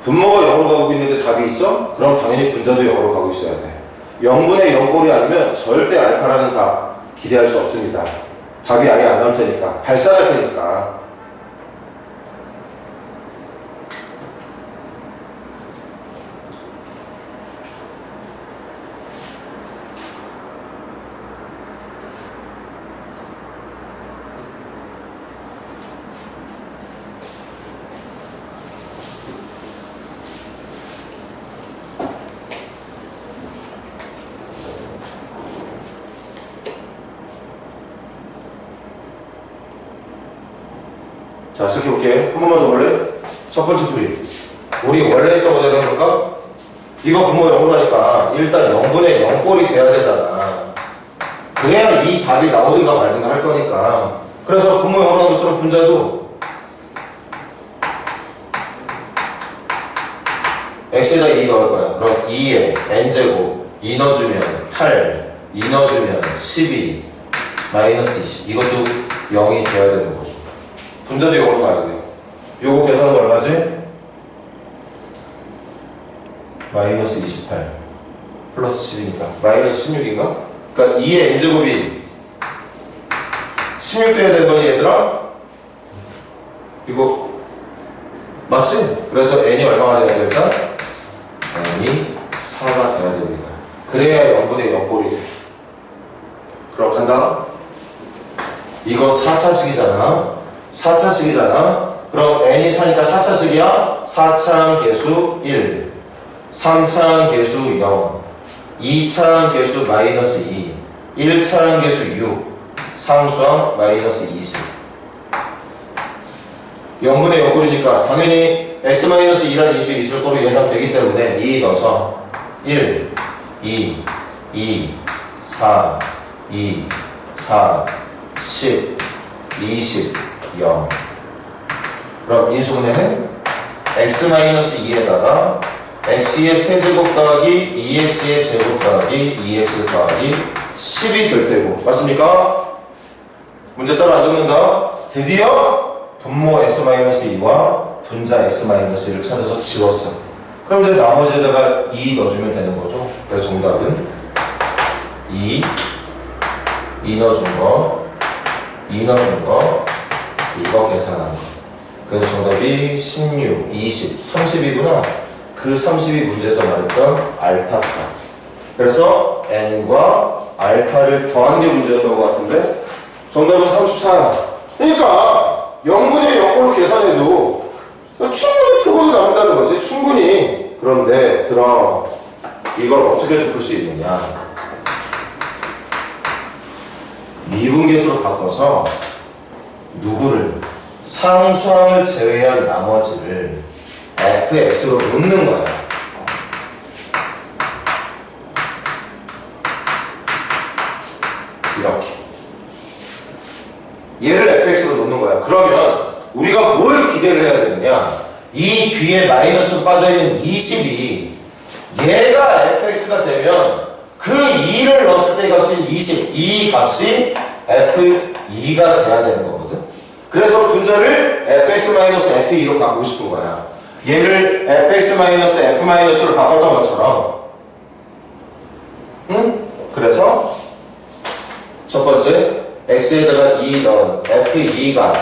S1: 분모가 0으로 가고 있는데 답이 있어? 그럼 당연히 분자도 0으로 가고 있어야 돼. 0분의 0꼴이 아니면 절대 알파라는 답 기대할 수 없습니다. 답이 아예 안 나올 테니까. 발산할 테니까. 자, 시작해볼게. 한 번만 더 볼래? 첫 번째 풀이. 우리 원래 했던 거대로 해볼까? 이거 분모 0으로 하니까 일단 0분의 0꼴이 돼야 되잖아. 그래야 이 답이 나오든가 말든가 할 거니까. 그래서 분모 0으로 하는 것처럼 분자도 x에다 2 넣을 거야. 그럼 2에 n제곱 2 넣어주면 8, 2 넣어주면 12, 마이너스 20. 이것도 0이 돼야 되는 거죠. 분자도 0으로 가야 돼요. 요거 계산은 얼마지? 마이너스 28 플러스 10이니까 마이너스 16인가? 그러니까 2의 n제곱이 16 돼야 되는 거니 얘들아? 이거 맞지? 그래서 n이 얼마가 돼야 될까? n이 4가 돼야 됩니다. 그래야 0분의 0꼴이 돼. 그럼 간다. 이거 4차식이잖아. 4차식이잖아. 그럼 n이 4니까 4차식이야. 4차항 계수 1, 3차항 계수 0, 2차항 계수 마이너스 2, 1차항 계수 6, 상수항 마이너스 20. 0분의 0꼴이니까 당연히 x-2라는 인수가 있을 거로 예상되기 때문에 2 넣어서 1, 2, 2, 4, 2, 4, 10, 20, 0. 그럼 인수분해는 x-2에다가 x의 세제곱 더하기 2x의 제곱 더하기 2x 더하기 10이 될 테고. 맞습니까? 문제 따로 안 적는다. 드디어 분모 x-2와 분자 x-1을 찾아서 지웠어. 그럼 이제 나머지에다가 2 넣어주면 되는 거죠. 그래서 정답은 2 넣어준 거, 2 넣어준 거, 이거 계산한 거. 그래서 정답이 16, 20, 30이구나. 그 30이 문제에서 말했던 알파값. 그래서 n과 알파를 더한 게 문제였던 것 같은데 정답은 34야. 그러니까 0분의 0꼴로 계산해도 충분히 표본이 나온다는 거지. 충분히. 그런데 들어, 이걸 어떻게 풀 수 있느냐. 미분계수로 바꿔서 누구를, 상수항을 제외한 나머지를 fx로 놓는 거야. 이렇게 얘를 fx로 놓는 거야. 그러면 우리가 뭘 기대를 해야 되느냐, 이 뒤에 마이너스 빠져있는 20이 얘가 fx가 되면 그 2를 넣었을 때 이 값인 20, 이 값이 f2가 돼야 되는 거거든. 그래서 분자를 fx-f2로 바꾸고 싶은 거야. 얘를 fx-f-로 바꿨던 것처럼. 응? 그래서 첫 번째 x에다가 2 넣은 f2가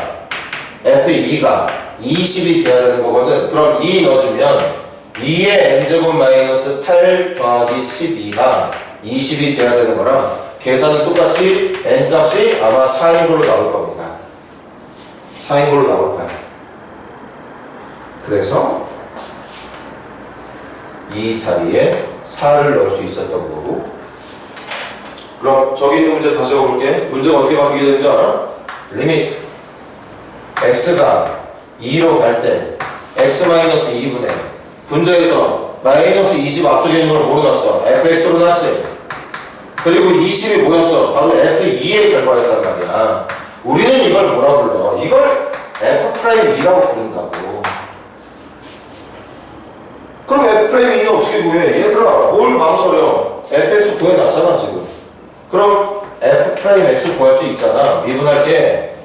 S1: 20이 돼야 되는 거거든. 그럼 2 넣어주면 2의 n제곱 마이너스 8 더하기 12가 20이 돼야 되는 거라 계산은 똑같이 n값이 아마 4인 걸로 나올 겁니다. 4인 걸로 나올 거야. 그래서 이 자리에 4를 넣을 수 있었던 거고. 그럼 저기 있는 문제 다시 해볼게. 문제가 어떻게 바뀌게 되는지 알아? 리미트 x가 2로 갈 때 x-2분의 분자에서 마이너스 20 앞쪽에 있는 걸 모르겠어. fx로 놨지. 그리고 20이 뭐였어? 바로 f2의 결과였단 말이야. 우리는 이걸 뭐라 불러? 이걸 f'2라고 부른다고. 그럼 f'2는 어떻게 구해? 얘들아, 뭘 망설여? fx 구해놨잖아 지금. 그럼 f'x 구할 수 있잖아. 미분할게.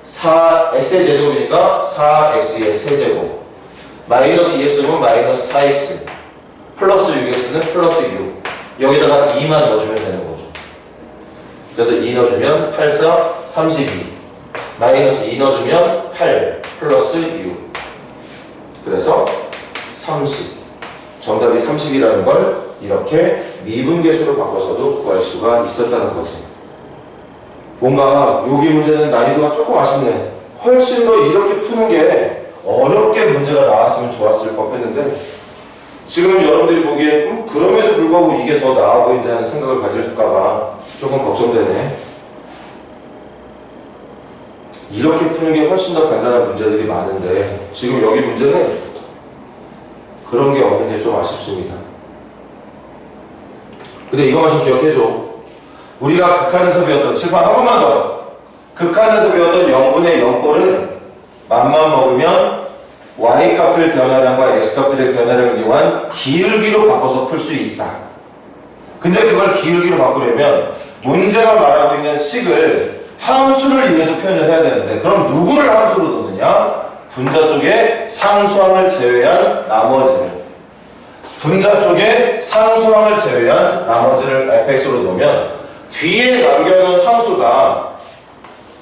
S1: 4x의 제곱이니까 4x의 세제곱 마이너스 2x는 마이너스 4x 플러스 6x는 플러스 6. 여기다가 2만 넣어주면 되는 거죠. 그래서 2 넣어주면 8, 4, 32 마이너스 2 넣어주면 8 플러스 6. 그래서 30. 정답이 30이라는 걸 이렇게 미분계수로 바꿔서도 구할 수가 있었다는 거지. 뭔가 여기 문제는 난이도가 조금 아쉽네. 훨씬 더 이렇게 푸는 게 어렵게 문제가 나왔으면 좋았을 법했는데 지금 여러분들이 보기에 그럼에도 불구하고 이게 더 나아 보인다는 생각을 가질까봐 조금 걱정되네. 이렇게 푸는 게 훨씬 더 간단한 문제들이 많은데 지금 여기 문제는 그런 게 없는 게 좀 아쉽습니다. 근데 이것만 좀 기억해줘. 우리가 극한에서 배웠던 칠판 한 번만 더. 극한에서 배웠던 0분의 0꼴은 맘만 먹으면 y값들 변화량과 x값들의 변화량을 이용한 기울기로 바꿔서 풀 수 있다. 근데 그걸 기울기로 바꾸려면 문제가 말하고 있는 식을 함수를 이용해서 표현을 해야 되는데 그럼 누구를 함수로 넣느냐? 분자 쪽에 상수항을 제외한 나머지를. 분자 쪽에 상수항을 제외한 나머지를 fx로 넣으면 뒤에 남겨놓은 상수가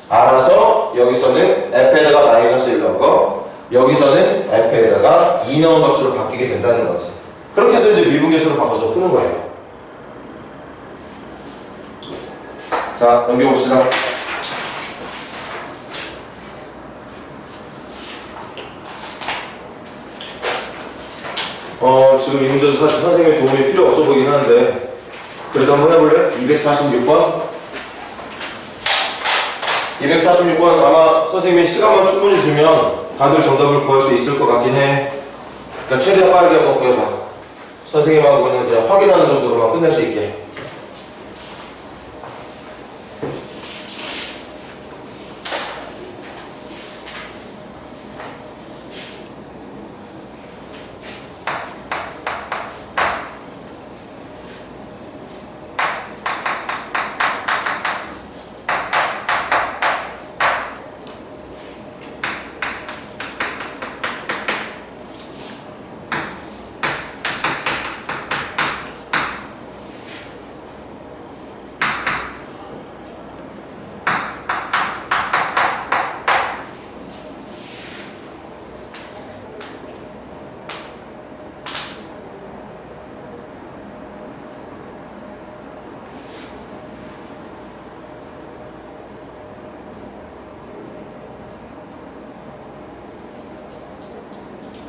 S1: 알아서 여기서는 f에다가 마이너스 1 넣은 거, 여기서는 f에다가 2 넣은 값으로 바뀌게 된다는 거지. 그렇게 해서 이제 미분계수로 바꿔서 푸는 거예요. 자, 넘겨봅시다. 지금 이 문제도 사실 선생님의 도움이 필요 없어 보이긴 하는데 그래도 한번 해볼래? 246번 246번 아마 선생님이 시간만 충분히 주면 다들 정답을 구할 수 있을 것 같긴 해. 그러니까 최대한 빠르게 한번 구해봐. 선생님하고는 그냥 확인하는 정도로만 끝낼 수 있게.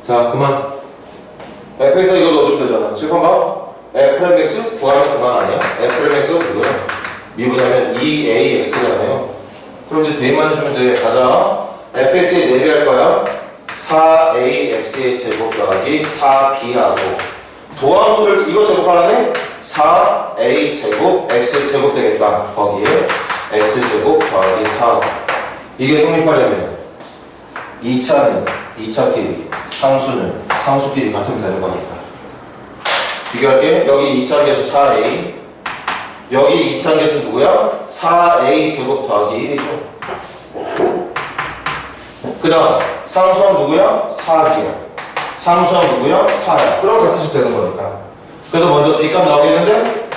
S1: 자, 그만. fx에 이거 넣어주면 되잖아. 지금 봐. fmx 구하면 그만 아니야? fmx가 누구야? 미분하면 2ax잖아요. 그럼 이제 대입만 해주면 돼. 가자. fx에 4배 할 거야. 4ax의 제곱 더하기 4b하고 도함수를 이거 제곱하라네? 4a 제곱 x 제곱 되겠다. 거기에 x 제곱 더하기 4. 이게 성립하려면 2차는 2차끼리 상수는 상수끼리 같으면 되는 거니까 비교할게. 여기 2차 계수 4a 여기 2차 계수 누구야? 4a 제곱 더하기 1이죠. 그 다음 상수항 누구야? 4b야. 상수항 누구야? 4야. 그럼 같으면 되는 거니까. 그래도 먼저 b값 나오겠는데?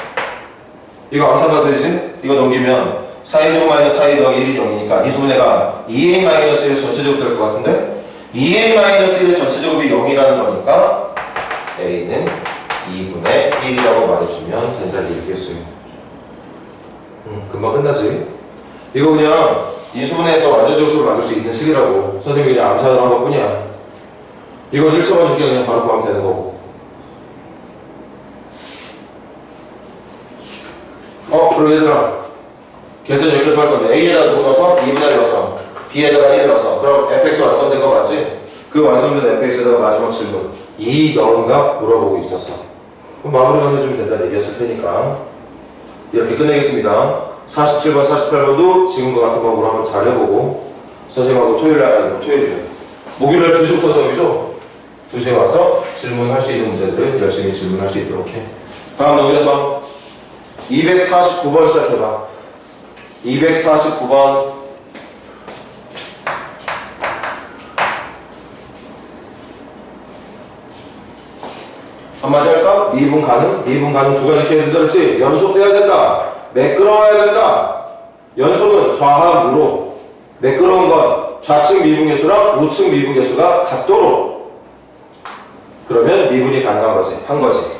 S1: 이거 암산가 되지? 이거 넘기면 4a 제곱 마이너스 4a 더하기 1이 0이니까 이 수분해가 2a 마이너스 1의 전체제곱 될 것 같은데 2a 마이너스 1의 전체제곱이 0이라는 거니까 a는 2분의 1이라고 말해주면 된다는 얘기겠어요. 금방 끝나지? 이거 그냥 인수분해해서 완전적수로 만들 수 있는 식이라고 선생님이 그냥 암산을 한 것 뿐이야. 이거 1차만 줄게 그냥 바로 구하면 되는 거고. 그럼 얘들아 계산 여기까지 할 건데 a에다가 누구 넣어서? 2분의 1 넣어서 b에다가 1 넣어서 그럼 fx 완성된 거 맞지? 그 완성된 fx에다가 마지막 질문 이 넣은 값 물어보고 있었어. 그럼 마무리만 해주면 된다는 얘기였을 테니까 이렇게 끝내겠습니다. 47번 48번도 지금과 같은 방법으로 한번 잘 해보고 선생님하고 토요일에 목요일날 2시부터 수업이죠? 2시에 와서 질문할 수 있는 문제들은 열심히 질문할 수 있도록 해. 다음 넘겨서 249번 시작해봐. 249번 한마디 할까? 미분 가능? 미분 가능 두 가지 해야 된다 그랬지? 연속돼야 된다. 매끄러워야 된다. 연속은 좌하 우로 매끄러운 건 좌측 미분계수랑 우측 미분계수가 같도록 그러면 미분이 가능한 거지. 한 거지.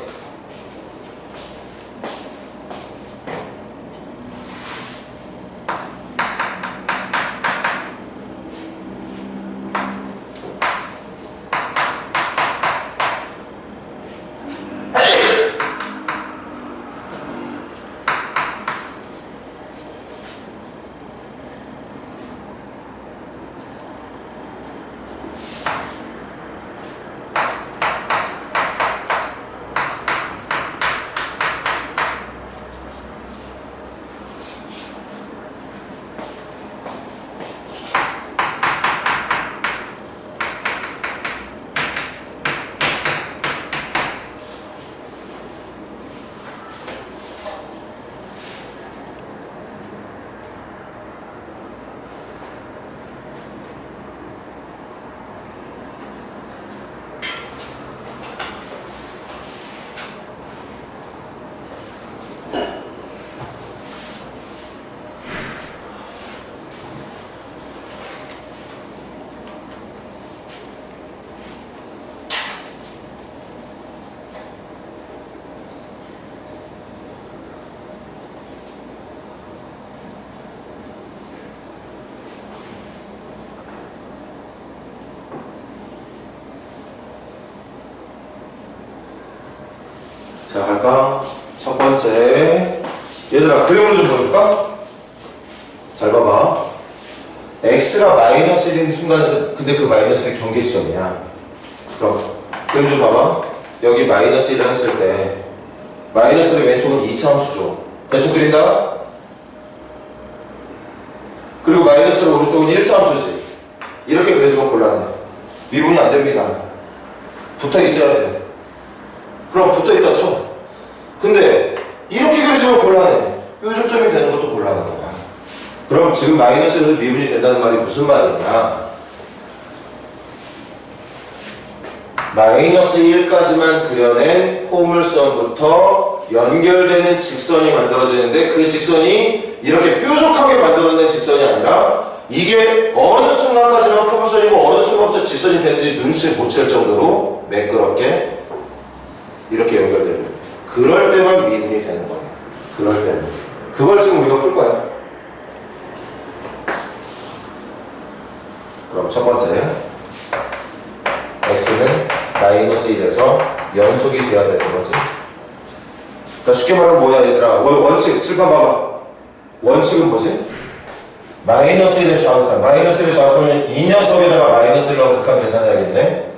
S1: 자, 갈까? 첫 번째. 얘들아, 그림으로 좀 보여줄까? 잘 봐봐. x가 마이너스 1인 순간에서, 근데 그 마이너스 1이 경계 지점이야. 그럼, 그림 좀 봐봐. 여기 마이너스 1을 했을 때, 마이너스 1의 왼쪽은 2차 함수죠. 대충 그린다? 그리고 마이너스 1의 오른쪽은 1차 함수지. 이렇게 그려주면 곤란해. 미분이 안 됩니다. 붙어 있어야 돼. 그럼 붙어 있다 쳐. 근데 이렇게 그려주면 곤란해. 뾰족점이 되는 것도 곤란한 거야. 그럼 지금 마이너스에서 미분이 된다는 말이 무슨 말이냐? 마이너스 1까지만 그려낸 포물선부터 연결되는 직선이 만들어지는데 그 직선이 이렇게 뾰족하게 만들어낸 직선이 아니라 이게 어느 순간까지만 포물선이고 어느 순간부터 직선이 되는지 눈치 못 챌 정도로 매끄럽게 이렇게 연결되는 거예요. 그럴 때만 미분이 되는 거예요. 그럴 때는. 그걸 지금 우리가 풀 거야. 그럼 첫 번째 x는 마이너스 1에서 연속이 돼야 되는 거지. 그러니까 쉽게 말하면 뭐야 얘들아. 원칙 칠판 봐봐. 원칙은 뭐지? 마이너스 1의 좌극한. 마이너스 1의 좌극하면 이 녀석에다가 마이너스 1을 넣어 극한 계산해야겠네.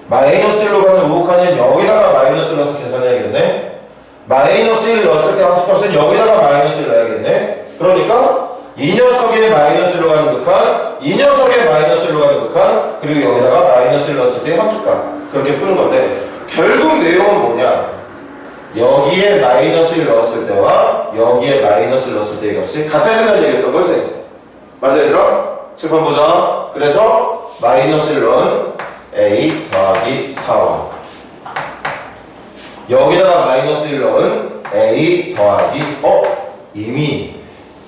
S1: 마이너스 1로 가는 우극한은 여기다가 마이너스 1 넣어서 계산해야겠네. 마이너스 1 넣었을 때 함수값은 여기다가 마이너스 1 넣어야겠네. 그러니까 이 녀석에 마이너스 1로 가는 극한, 이 녀석에 마이너스 1로 가는 극한, 그리고 여기다가 마이너스 1 넣었을 때 함수값. 그렇게 푸는 건데 결국 내용은 뭐냐? 여기에 마이너스 1 넣었을 때와 여기에 마이너스 1 넣었을 때의 값이 같아야 된다는 얘기였던 거지. 맞아 얘들아? 칠판 보자. 그래서 마이너스 1은 a 더하기 4y 여기다가 마이너스 1 넣은 a 더하기 이미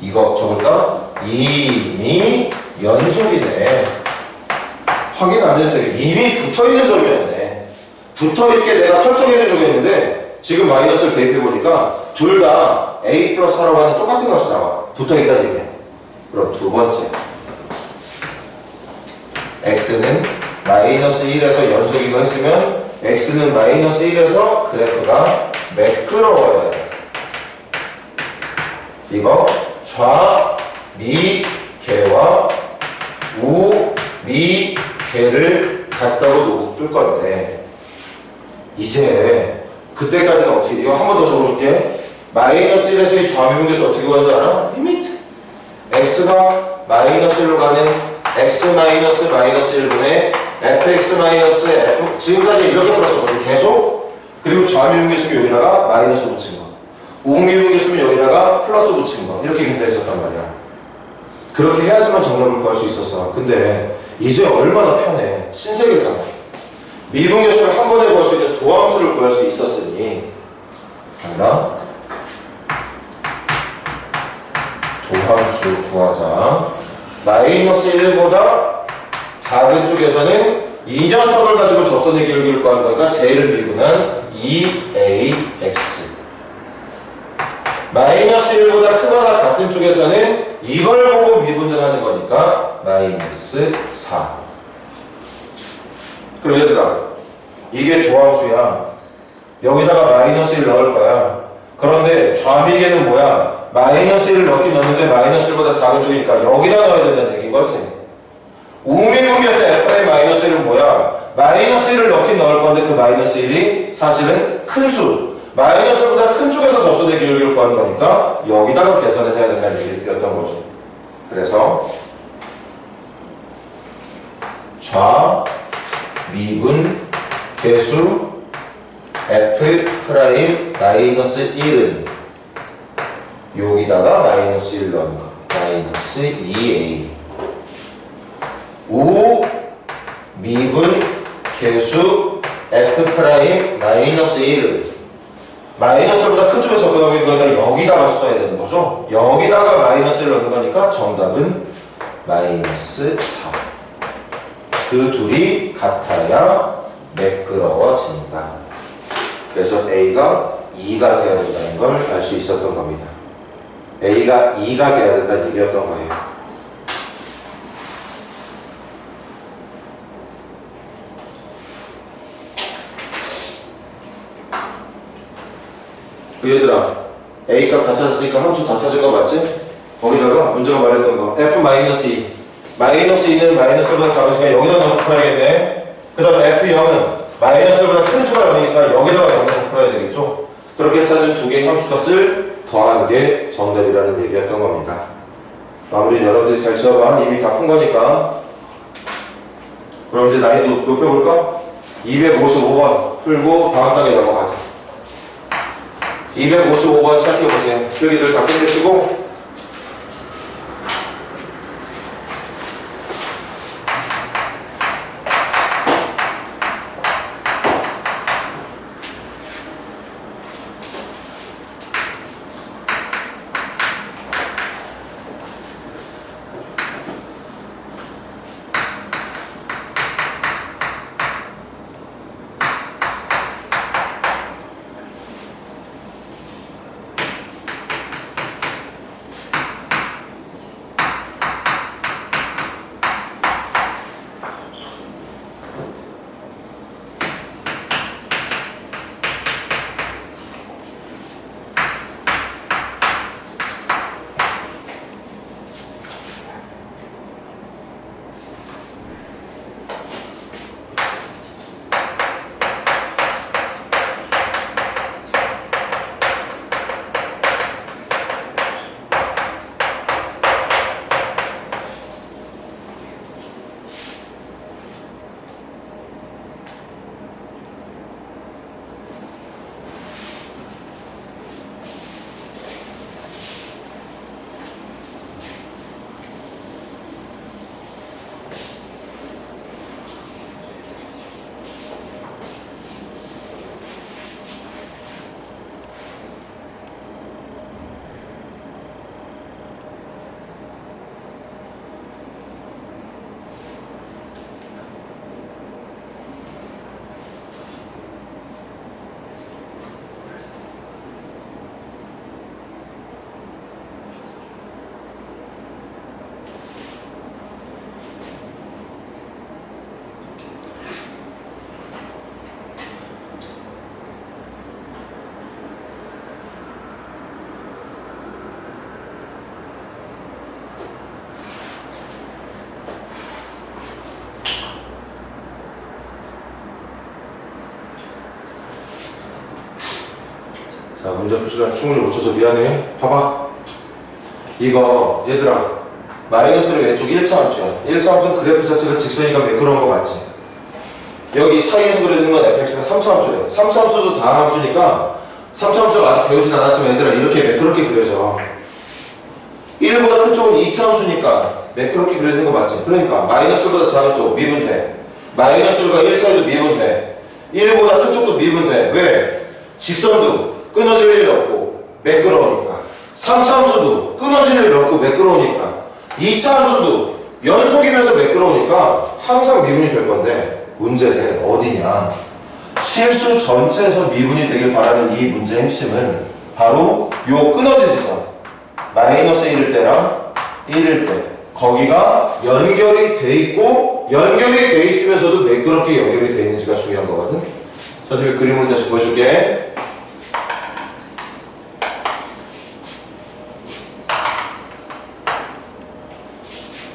S1: 이거 적을까? 이미 연속이네. 확인 안 해도 되게 이미 붙어있는 적이었네. 붙어있게 내가 설정해준 적이었는데 지금 마이너스를 대입해보니까 둘 다 a 플러스 4라고 하는 똑같은 값이 나와. 붙어있다는 얘기야. 그럼 두 번째 x는 마이너스 1에서 연속이고 했으면 x는 마이너스 1에서 그래프가 매끄러워야 돼. 이거 좌미계와 우미계를 갖다고 놓고 뜰 건데 이제 그때까지는 어떻게 이거 한 번 더 적어줄게. 마이너스 1에서의 좌미분계수 어떻게 구하는 줄 알아? 리미트 x가 마이너스 1로 가는 x 마이너스 마이너스 1분의 fx 마이너스 f 지금까지 이렇게 풀었었거든 계속. 그리고 좌미분계수는 여기다가 마이너스 붙인 거, 우미분계수는 여기다가 플러스 붙인 거 이렇게 계산했었단 말이야. 그렇게 해야지만 정답을 구할 수 있었어. 근데 이제 얼마나 편해. 신세계잖아. 미분계수를 한 번에 구할 수 있는 도함수를 구할 수 있었으니 하나 도함수 구하자. 마이너스 1보다 작은 쪽에서는 이 녀석을 가지고 접선의 기울기를 구하는 거니까 제일 미분은 2ax. 마이너스 1보다 크거나 같은 쪽에서는 이걸 보고 미분을 하는 거니까 마이너스 4. 그럼 얘들아 이게 도함수야. 여기다가 마이너스 1 넣을 거야. 그런데 좌미계는 뭐야? 마이너스 1을 넣긴 넣는데 마이너스 1보다 작은 쪽이니까 여기다 넣어야 된다는 얘기인 거지. 우미분계수 f의 마이너스 1은 뭐야? 마이너스 1을 넣긴 넣을 건데 그 마이너스 1이 사실은 큰 수. 마이너스보다 큰 쪽에서 접선의 기울기를 구하는 거니까 여기다가 계산을 해야 된다는 얘기였던 거죠. 그래서 좌미분 계수 f 프라임 마이너스 1은 여기다가 마이너스 1 넣는 거. 마이너스 2a. 우 미분 계수 f 프라임 마이너스 1은 마이너스보다 큰 쪽에 접근하고 있는 거니까 여기다가 써야 되는 거죠. 여기다가 마이너스 1 넣는 거니까 정답은 마이너스 4. 그 둘이 같아야 매끄러워진다. 그래서 A가 2가 되어야 된다는 걸 알 수 있었던 겁니다. A가 2가 돼야 된다는 얘기였던 거예요. 그 얘들아 A 값 다 찾았으니까 함수 다 찾은 거 맞지? 거기다가 문제가 말했던 거 F-2 -2는 마이너스보다 작으니까 여기다 넣고 풀어야겠네. 그 다음 F0은 마이너스보다 큰 수가 0이니까 여기다가 넣고 풀어야 되겠죠. 그렇게 찾은 두 개의 함수값을 더하는 게 정답이라는 얘기였던 겁니다. 마무리 여러분들이 잘 지어봐. 이미 다 푼 거니까. 그럼 이제 난이도 높여볼까? 255번 풀고 다음 단계 넘어가자. 255번 시작해보세요. 필기를 다 끝내시고 자, 문제 풀 시간 충분히 못 쳐서 미안해. 봐봐. 이거 얘들아 마이너스를 왼쪽 1차 함수야. 1차 함수는 그래프 자체가 직선이니까 매끄러운 거 맞지? 여기 사이에서 그려지는 건 fx가 3차 함수래. 3차 함수도 다항 함수니까 3차 함수가 아직 배우진 않았지만 얘들아 이렇게 매끄럽게 그려져. 1보다 큰 쪽은 2차 함수니까 매끄럽게 그려지는 거 맞지? 그러니까 마이너스보다 작은 쪽 미분돼. 마이너스가 1 사이도 미분돼. 1보다 큰 쪽도 미분돼. 왜? 직선도 끊어질 일이 없고 매끄러우니까. 3차 함수도 끊어질 일이 없고 매끄러우니까. 2차 함수도 연속이면서 매끄러우니까 항상 미분이 될 건데 문제는 어디냐? 실수 전체에서 미분이 되길 바라는 이 문제의 핵심은 바로 요 끊어진 지점 마이너스 1일 때랑 1일 때 거기가 연결이 돼 있고 연결이 돼 있으면서도 매끄럽게 연결이 돼 있는지가 중요한 거거든. 선생님이 그림으로 다시 보여줄게.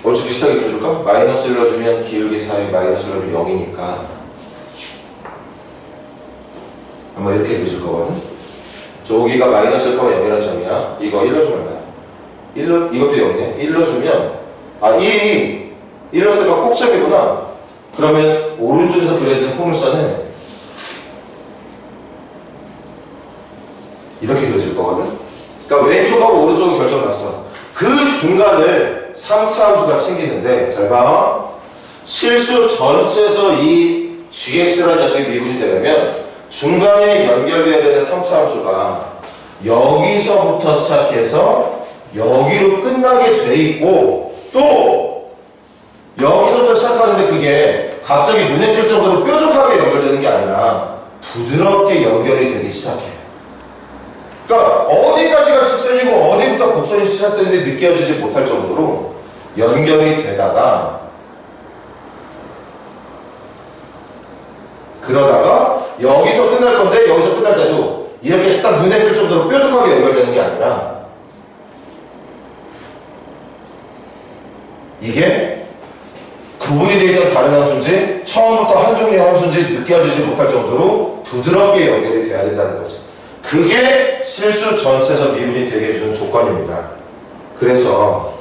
S1: 얼추 비슷하게 그려줄까? 마이너스를 넣어주면 기울기 사이 마이너스를 넣으면 0이니까 아마 이렇게 그려질 거거든? 저기가 마이너스 0이라는 점이야. 이거 1 넣어주면 얼마야? 이것도 0이네. 1 넣어주면 1이 1 넣었으니까 꼭점이구나. 그러면 오른쪽에서 그려지는 포물선은 이렇게 그려질 거거든? 그러니까 왼쪽하고 오른쪽은 결정났어. 그 중간을 3차 함수가 챙기는데 잘 봐. 실수 전체에서 이 gx라는 녀석이 미분이 되려면 중간에 연결돼야 되는 3차 함수가 여기서부터 시작해서 여기로 끝나게 돼 있고 또 여기서부터 시작하는데 그게 갑자기 눈에 띌 정도로 뾰족하게 연결되는 게 아니라 부드럽게 연결이 되기 시작해. 그러니까 어디까지가 직선이고 어디부터 곡선이 시작되는지 느껴지지 못할 정도로 연결이 되다가 그러다가 여기서 끝날 건데 여기서 끝날 때도 이렇게 딱 눈에 띌 정도로 뾰족하게 연결되는 게 아니라 이게 구분이 되어 있던 다른 함수인지 처음부터 한 종류의 함수인지 느껴지지 못할 정도로 부드럽게 연결이 돼야 된다는 거지. 그게 실수 전체에서 미분이 되게 해주는 조건입니다. 그래서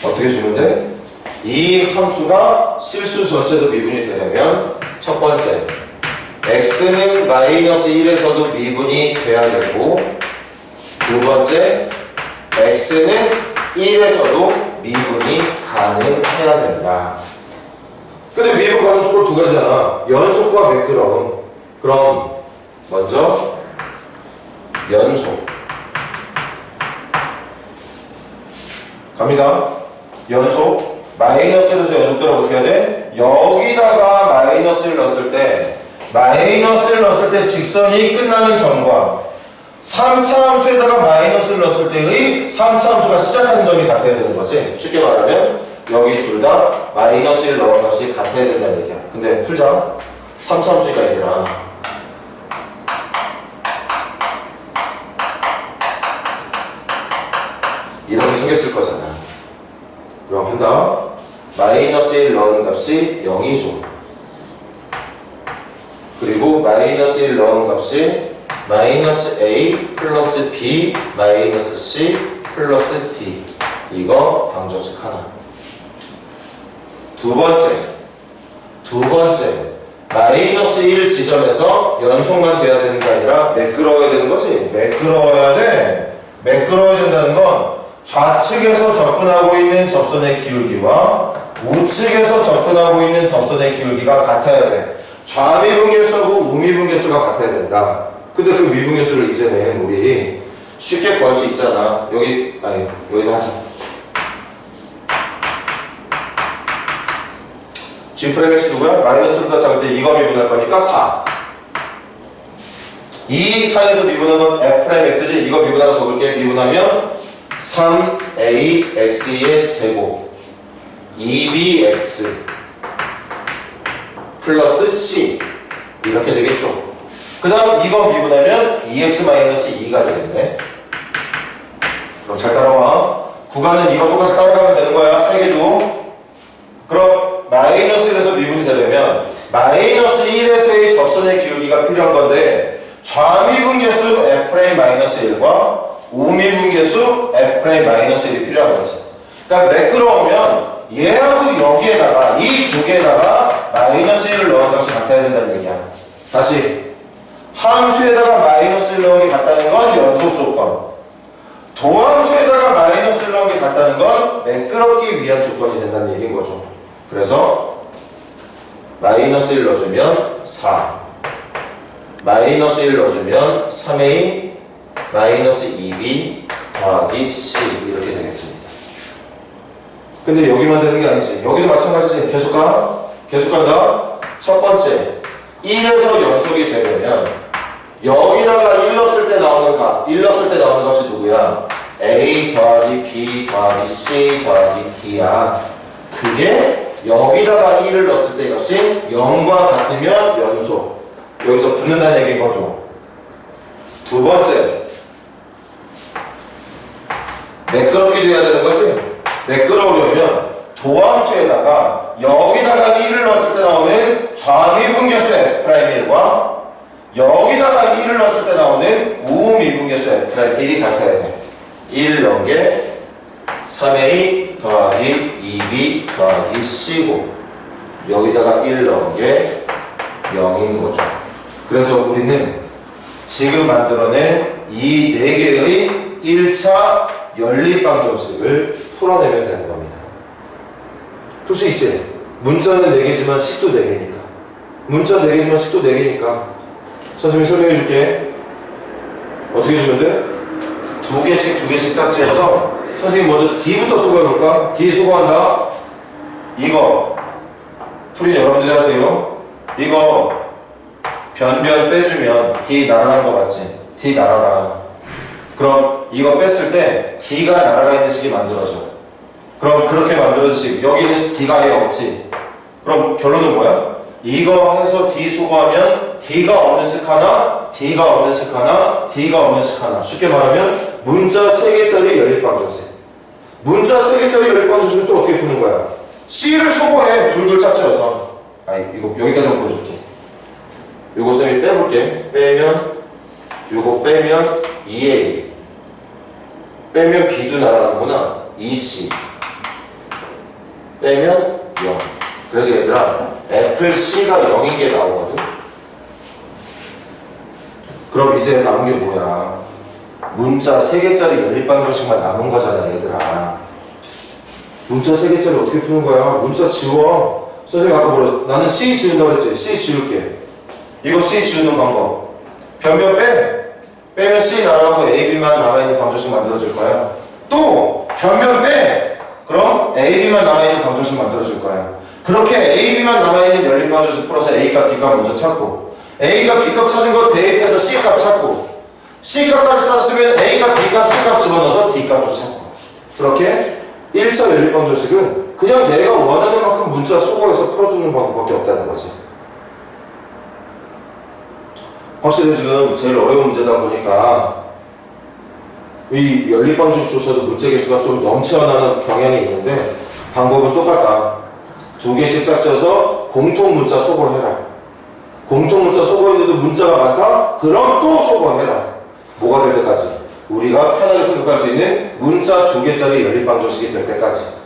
S1: 어떻게 주면 돼? 이 함수가 실수 전체에서 미분이 되려면 첫 번째, x는 마이너스 1에서도 미분이 돼야 되고, 두 번째, x는 1에서도 미분이 가능해야 된다. 근데 미분 가능 조건 두 가지잖아. 연속과 매끄러움. 그럼 먼저 연속 갑니다. 연속 마이너스에서 연속들은 어떻게 해야 돼? 여기다가 마이너스를 넣었을 때 직선이 끝나는 점과 3차 함수에다가 마이너스를 넣었을 때의 3차 함수가 시작하는 점이 같아야 되는 거지. 쉽게 말하면 여기 둘 다 마이너스 1 넣은 값이 같아야 된다는 얘기야. 근데 풀자. 3차 함수니까 얘들아, 이렇게 생겼을 거잖아. 그럼 한다. 마이너스 1 넣은 값이 0이죠. 그리고 마이너스 1 넣은 값이 마이너스 a 플러스 b 마이너스 c 플러스 d. 이거 방정식 하나. 두 번째 마이너스 1 지점에서 연속만 돼야 되는 게 아니라 매끄러워야 되는 거지. 매끄러워야 된다는 건 좌측에서 접근하고 있는 접선의 기울기와 우측에서 접근하고 있는 접선의 기울기가 같아야 돼. 좌미분계수하고 우미분계수가 같아야 된다. 근데 그 미분계수를 이제는 우리 쉽게 구할 수 있잖아. 여기다 하자. G 프라임 X 누구야? 마이너스보다 작을 때 2가 미분할 거니까 4. 이 사이에서 미분한 건 F 프라임 X지. 이거 미분하러 적을게. 미분하면 3AX의 제곱 2BX 플러스 C 이렇게 되겠죠. 그 다음 이거 미분하면 2X-2가 되겠네. 그럼 잘 따라와. 구간은 이거 똑같이 따라가면 되는 거야. 세 개도. 그럼 마이너스 1에서 미분이 되려면 마이너스 1에서의 접선의 기울기가 필요한 건데 좌미분계수 F'-1과 우미분계수 F'-1이 필요한 거지. 그러니까 매끄러우면 얘하고 여기에다가 이 두 개에다가 마이너스 1을 넣은 값이 같아야 된다는 얘기야. 다시 함수에다가 마이너스 1 넣은 게 같다는 건 연속 조건, 도함수에다가 마이너스 1 넣은 게 같다는 건 매끄럽기 위한 조건이 된다는 얘기인 거죠. 그래서 마이너스 1 넣어주면 4, 마이너스 1 넣어주면 3a 마이너스 2b 더하기 c 이렇게 되겠습니다. 근데 여기만 되는 게 아니지. 여기도 마찬가지지. 계속 간다. 첫 번째 1에서 연속이 되려면 여기다가 1 넣었을 때 나오는 값이 누구야? a 더하기 b 더하기 c 더하기 d야. 그게 여기다가 1을 넣었을 때 값이 0과 같으면 연속. 여기서 붙는다는 얘기인 거죠. 두 번째, 매끄럽게 돼야 되는 거지. 매끄러우려면 도함수에다가 여기다가 1을 넣었을 때 나오는 좌미분계수 F'1과 여기다가 1을 넣었을 때 나오는 우미분계수 F'1이 같아야 돼. 1 넣은 게 3a 더하기 2b 더하기 c고 여기다가 1 넣은 게 0인 거죠. 그래서 우리는 지금 만들어낸 이 4개의 1차 연립방정식을 풀어내면 되는 겁니다. 풀 수 있지? 문자는 4개지만 식도 4개니까. 문자 4개지만 식도 4개니까. 선생님이 설명해 줄게. 어떻게 해주면 돼? 2개씩 짝지어서 선생님 먼저 D부터 수고해볼까? D 수고한다. 이거 풀이 여러분들이 하세요. 이거 변변 빼주면 D 날아가는 거 맞지? D 날아가. 그럼 이거 뺐을 때 D가 날아가 있는 식이 만들어져. 그럼 그렇게 만들어진 식, 여기는 D가 해 없지? 그럼 결론은 뭐야? 이거 해서 D 소거하면 D가 없는 식 하나, D가 없는 식 하나, D가 없는 식 하나. 쉽게 말하면 문자 3개짜리 연립방정식. 문자 3개짜리 연립방정식은 또 어떻게 푸는 거야? C를 소거해. 둘둘 짝지어서. 아니 이거 여기까지만 보여줄게. 요거 쌤이 빼볼게. 빼면 요거 빼면 2A 빼면 B도 날아가는구나. 2C 빼면 0. 그래서 얘들아 애플 C가 0인 게 나오거든. 그럼 이제 남은 게 뭐야? 문자 3개짜리 연립방정식만 남은 거잖아 얘들아. 문자 3개짜리 어떻게 푸는 거야? 문자 지워. 선생님 아까 뭐랬어? 나는 C 지운다고 그랬지? C 지울게. 이거 C 지우는 방법. 변변 빼. 빼면 C 날아가고 AB만 남아있는 방정식 만들어질 거야. 또 변변 빼. 그럼 AB만 남아있는 방정식 만들어질 거야. 그렇게 AB만 남아있는 연립방정식 풀어서 A값, B값 먼저 찾고 A값, B값 찾은 거 대입해서 C값 찾고 C값까지 찾았으면 A값, B값, C값 집어넣어서 D값도 찾고. 그렇게 1차 연립방정식은 그냥 내가 원하는 만큼 문자 소거해서 풀어주는 방법밖에 없다는 거지. 확실히 지금 제일 어려운 문제다 보니까 이 연립방정식조차도 문제 개수가 좀 넘쳐나는 경향이 있는데 방법은 똑같다. 2개씩 짝져서 공통 문자 소거를 해라. 공통 문자 소거했는데도 문자가 많다? 그럼 또 소거해라. 뭐가 될 때까지? 우리가 편하게 생각할 수 있는 문자 2개짜리 연립방정식이 될 때까지.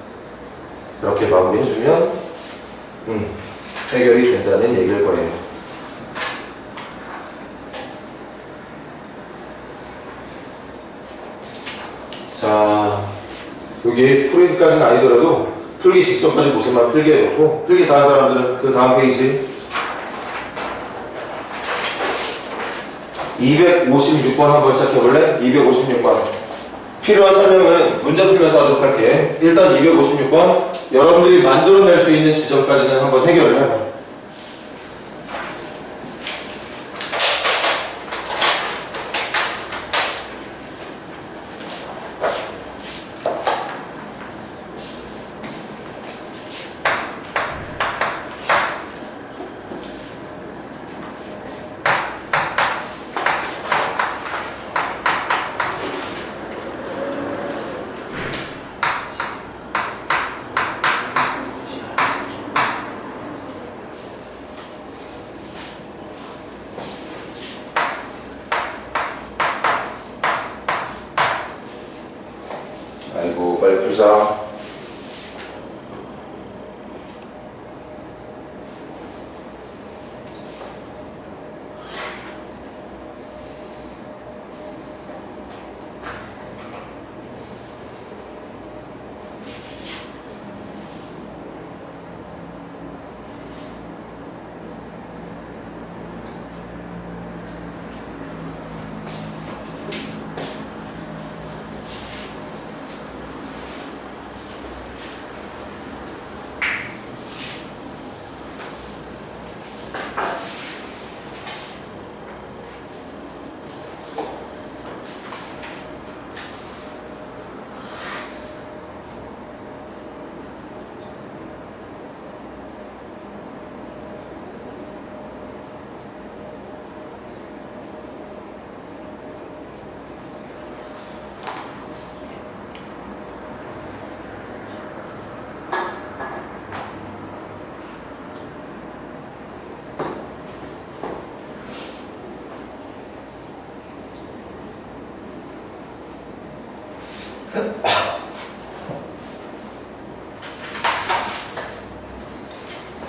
S1: 그렇게 마무리해주면 해결이 된다는 얘기일 거예요. 자, 여기 풀이까지는 아니더라도 풀기 직전까지 모습만 필기해 놓고 풀기 다 한 사람들은 그 다음 페이지 256번 한번 시작해볼래? 256번 필요한 설명은 문제 풀면서 하도록 할게. 일단 256번 여러분들이 만들어낼 수 있는 지점까지는 한번 해결을 해봐. 아이고 빨리 풀자.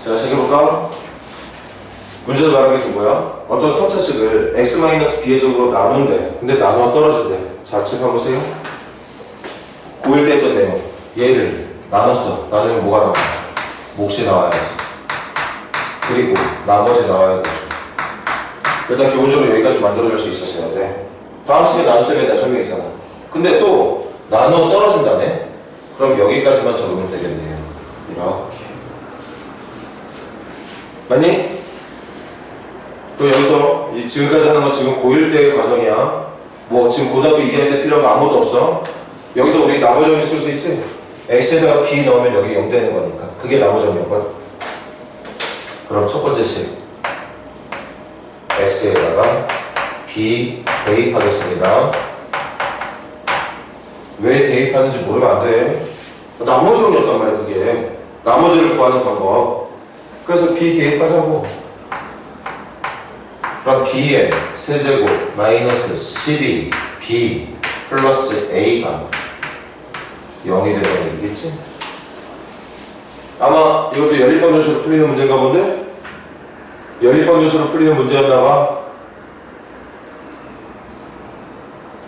S1: 자, 시작해볼까? 문제도 말하는 게 지금 뭐야? 어떤 선차식을 x-b의 제곱으로 나눈대. 근데 나누어 떨어진대. 자, 체크해보세요. 고1 때 했던 내용. 얘를 나눴어. 나누면 뭐가 나와? 몫이 나와야지. 그리고 나머지 나와야 되죠. 일단 기본적으로 여기까지 만들어낼 수 있었어야 돼. 다음 시간에 나눗셈에 대한 설명이잖아. 근데 또 나누어 떨어진다네? 그럼 여기까지만 적으면 되겠네요. 이렇게. 맞니? 그럼 여기서 지금까지 하는 건 지금 고1 때의 과정이야. 뭐 지금 고등학교 2학년 때 필요한 거 아무것도 없어. 여기서 우리 나머지점이 쓸 수 있지? x에다가 b 넣으면 여기 0 되는 거니까. 그게 나머지점이었거든. 그럼 첫 번째 식 x에다가 b 대입하겠습니다. 왜 대입하는지 모르면 안 돼. 나머지였단 말이야 그게. 나머지를 구하는 방법. 그래서 b 대입하자고. 그럼 b의 세제곱 마이너스 12 b 플러스 a가 0이 되는 얘기겠지? 아마 이것도 연립방정식으로 풀리는 문제인가 본데? 연립방정식으로 풀리는 문제였나봐.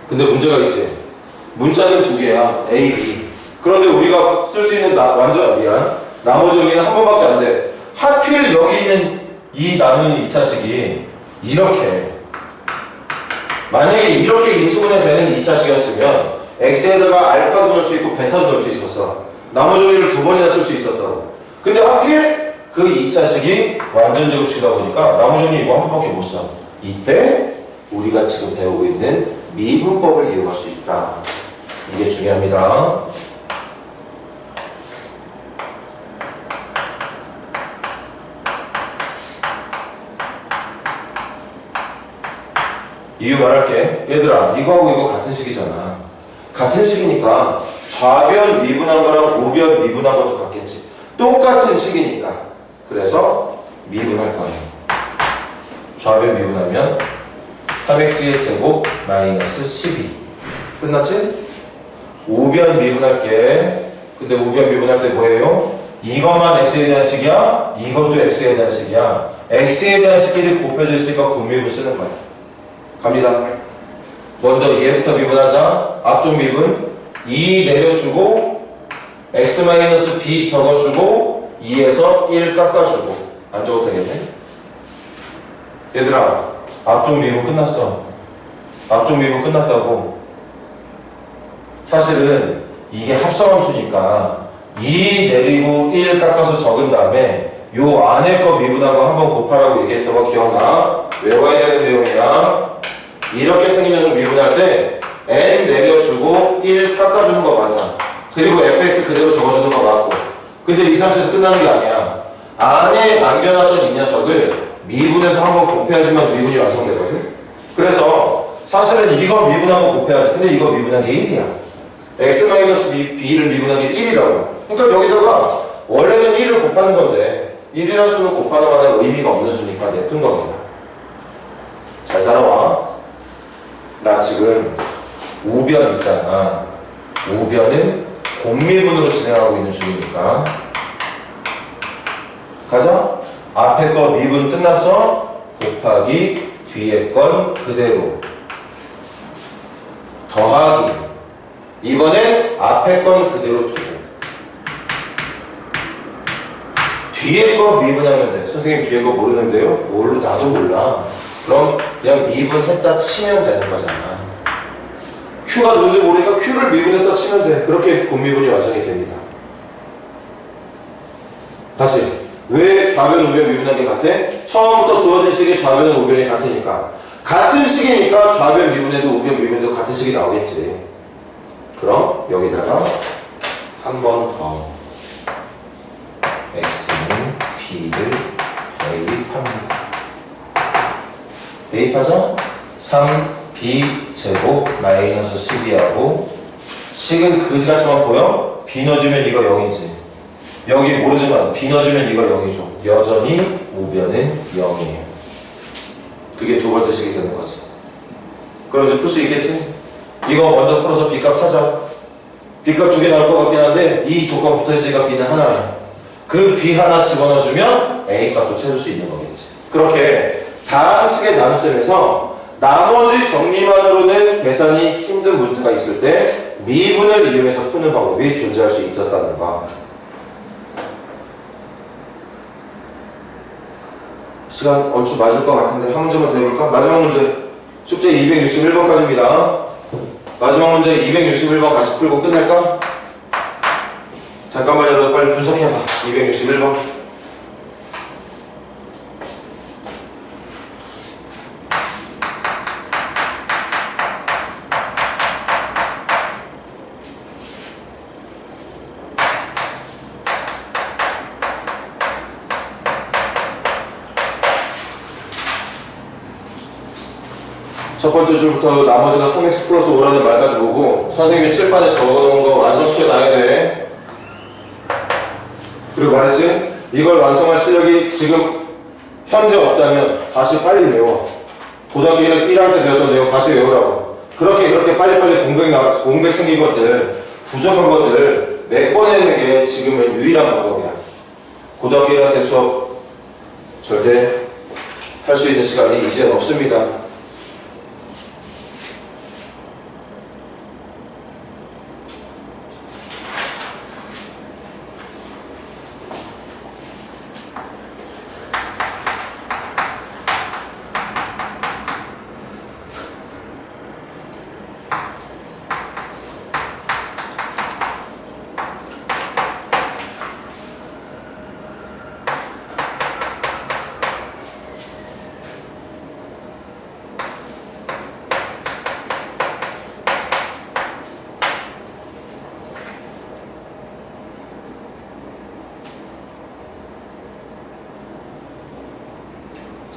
S1: 근데 문제가 있지. 문자는 두 개야. A, B. 그런데 우리가 쓸 수 있는 나머지 여기는 한 번밖에 안 돼. 하필 여기 있는 이 나누는 2차식이 이렇게 만약에 이렇게 인수분해 되는 2차식이었으면 x에다가 알파도 넣을 수 있고 베타도 넣을 수 있었어. 나머지 여기를 두 번이나 쓸 수 있었다고. 근데 하필 그 2차식이 완전 제곱식이다 보니까 나머지 여기 이거 한 번밖에 못 써. 이때 우리가 지금 배우고 있는 미분법을 이용할 수 있다. 이게 중요합니다. 이유 말할게. 얘들아 이거하고 이거 같은 식이잖아. 같은 식이니까 좌변 미분한 거랑 우변 미분한 것도 같겠지. 똑같은 식이니까. 그래서 미분할 거예요. 좌변 미분하면 3x의 제곱 마이너스 12 끝났지? 우변 미분할게. 근데 우변 미분할 때 뭐예요? 이것만 x에 대한 식이야? 이것도 x에 대한 식이야? x에 대한 식끼리 곱해져 있으니까 곱미분 쓰는 거야. 갑니다. 먼저 얘부터 미분하자. 앞쪽 미분 2 내려주고 x-b 적어주고 2에서 1 깎아주고 안 적어도 되겠네? 얘들아 앞쪽 미분 끝났어. 앞쪽 미분 끝났다고. 사실은 이게 합성함수니까 2 내리고 1 깎아서 적은 다음에 요 안에 거 미분한 거 한번 곱하라고 얘기했던 거 기억나? 외워야 되는 내용이야. 이렇게 생긴 녀석 미분할 때 n 내려주고 1 깎아주는 거 맞아. 그리고 fx 그대로 적어주는 거 맞고. 근데 이 상태에서 끝나는 게 아니야. 안에 남겨놨던 이 녀석을 미분해서 한번 곱해야지만 미분이 완성되거든. 그래서 사실은 이거 미분한 거 곱해야 돼. 근데 이거 미분한 게 1이야. x-b를 미분한 게 1이라고. 그러니까 여기다가 원래는 1을 곱하는 건데 1이라는 수를 곱하는 거는 의미가 없는 수니까 냅둔 겁니다. 잘 따라와. 나 지금 우변 있잖아. 우변은 곱미분으로 진행하고 있는 중이니까 가자. 앞에 거 미분 끝났어. 곱하기 뒤에 건 그대로 더하기. 이번에 앞에 건 그대로 두고 뒤에 거 미분하면 돼. 선생님 뒤에 거 모르는데요? 뭘로 나도 몰라. 그럼 그냥 미분했다 치면 되는 거잖아. Q가 누군지 모르니까 Q를 미분했다 치면 돼. 그렇게 곱미분이 완성이 됩니다. 다시. 왜 좌변, 우변, 미분한 게 같아? 처음부터 주어진 식의 좌변은 우변이 같으니까. 같은 식이니까 좌변 미분해도 우변 미분해도 같은 식이 나오겠지. 그럼 여기다가 한 번 더 x는 b를 대입합니다. 대입하자. 3b 제곱 마이너스 12하고 식은 그지같이만 보여? b 넣어주면 이거 0이지. 여기 모르지만 b 넣어주면 이거 0이죠. 여전히 우변은 0이에요. 그게 두 번째 식이 되는 거지. 그럼 이제 풀 수 있겠지? 이거 먼저 풀어서 b값 찾아. b값 두 개 나올 것 같긴 한데 이 조건 붙어있으니까 b는 하나야. 그 b 하나 집어넣어주면 a 값도 찾을 수 있는 거겠지. 그렇게 다항식의 나눗셈에서 나머지 정리만으로는 계산이 힘든 문제가 있을 때 미분을 이용해서 푸는 방법이 존재할 수 있었다는 거. 시간 얼추 맞을 것 같은데 한 문제만 더 해볼까? 마지막 문제. 숙제 261번까지입니다. 마지막 문제 261번 같이 풀고 끝낼까? 잠깐만 여러분 빨리 분석해봐. 261번. 첫 번째 줄부터 나머지가 3x 플러스 5라는 말까지 보고 선생님이 칠판에 적어놓은 거 완성시켜 놔야 돼. 그리고 말했지? 이걸 완성할 실력이 지금 현재 없다면 다시 빨리 외워. 고등학교 1학년 때 배웠던 내용 다시 외우라고. 그렇게 빨리빨리 공백 생긴 것들, 부족한 것들 메꿔내는 게 지금은 유일한 방법이야. 고등학교 1학년 때 수업 절대 할 수 있는 시간이 이제 없습니다.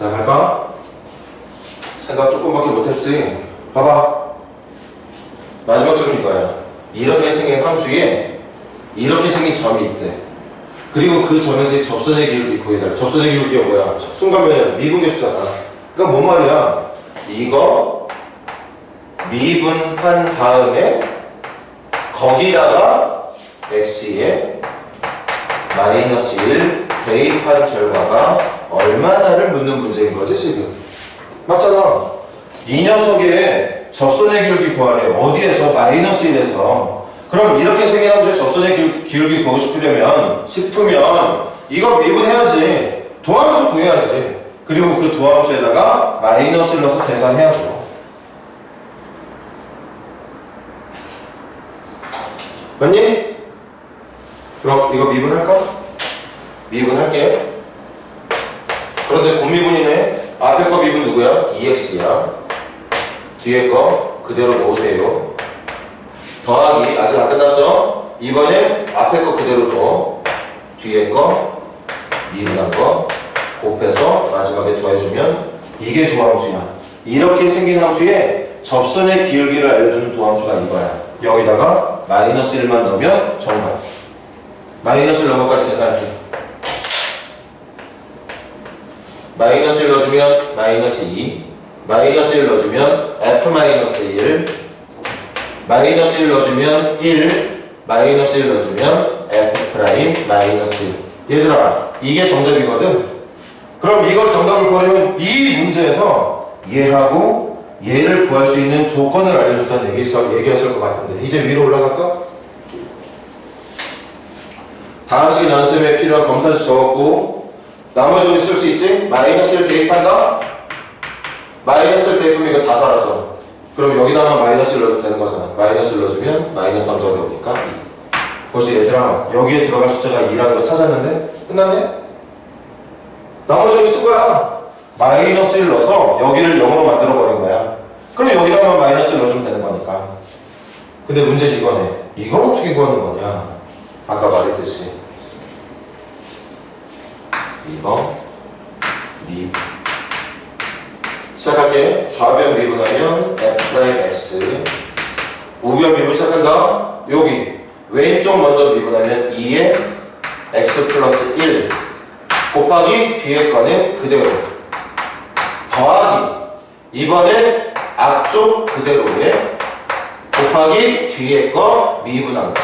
S1: 자, 갈까? 생각 조금밖에 못했지? 봐봐. 마지막 질문 이거야. 이렇게 생긴 함수에 이렇게 생긴 점이 있대. 그리고 그 점에서의 접선의 기울기 구해달라. 접선의 기울기가 뭐야? 순간면은 미분계수잖아. 그러니까 뭔 말이야? 이거 미분한 다음에 거기다가 x에 마이너스 1 대입한 결과가 얼마나를 묻는 문제인 거지 지금. 맞잖아. 이 녀석의 접선의 기울기 구하래. 어디에서? 마이너스 1에서. 그럼 이렇게 생긴 함수의 접선의 기울기 구하고 싶으면 이거 미분해야지. 도함수 구해야지. 그리고 그 도함수에다가 마이너스를 넣어서 계산해야죠. 맞니? 그럼 이거 미분할까? 미분할게. 그런데 곱미분이네. 앞에 거 미분 누구야? 2x야. 뒤에 거 그대로 놓으세요. 더하기 아직 안 끝났어. 이번에 앞에 거 그대로 둬. 뒤에 거 미분한 거 곱해서 마지막에 더해주면 이게 도함수야. 이렇게 생긴 함수에 접선의 기울기를 알려주는 도함수가 이거야. 여기다가 마이너스 1만 넣으면 정답. 마이너스 1 넣은 것까지 계산할게. 마이너스 1 넣어주면 마이너스 2, 마이너스 1 넣어주면 f 마이너스 1, 마이너스 1 넣어주면 1, 마이너스 1 넣어주면 f 프라임 마이너스 1. 얘들아, 이게 정답이거든. 그럼 이걸 정답을 구하려면 이 문제에서 얘하고 얘를 구할 수 있는 조건을 알려줬다는 얘기였을 것 같은데 이제 위로 올라갈까? 다항식의 나눗셈에 필요한 검사식 적었고 나머지 어디 쓸 수 있지? 마이너스를 대입한다? 마이너스를 대입하면 이거 다 사라져. 그럼 여기다가 마이너스를 넣어도 되는 거잖아. 마이너스를 넣어주면 마이너스 3 더하니까 2. 벌써 얘들아, 여기에 들어갈 숫자가 2라는 거 찾았는데? 끝났네? 나머지 어디 쓸 거야? 마이너스 1 넣어서 여기를 0으로 만들어버린 거야. 그럼 여기다가 마이너스를 넣어주면 되는 거니까. 근데 문제는 이거네. 이걸 어떻게 구하는 거냐? 아까 말했듯이. 이거 미분 시작할게. 좌변 미분하면 f'(x) 우변 미분 시작한다. 여기 왼쪽 먼저 미분하면 2에 x 플러스 1 곱하기 뒤에 거는 그대로 더하기 이번엔 앞쪽 그대로에 곱하기 뒤에 거 미분한 거.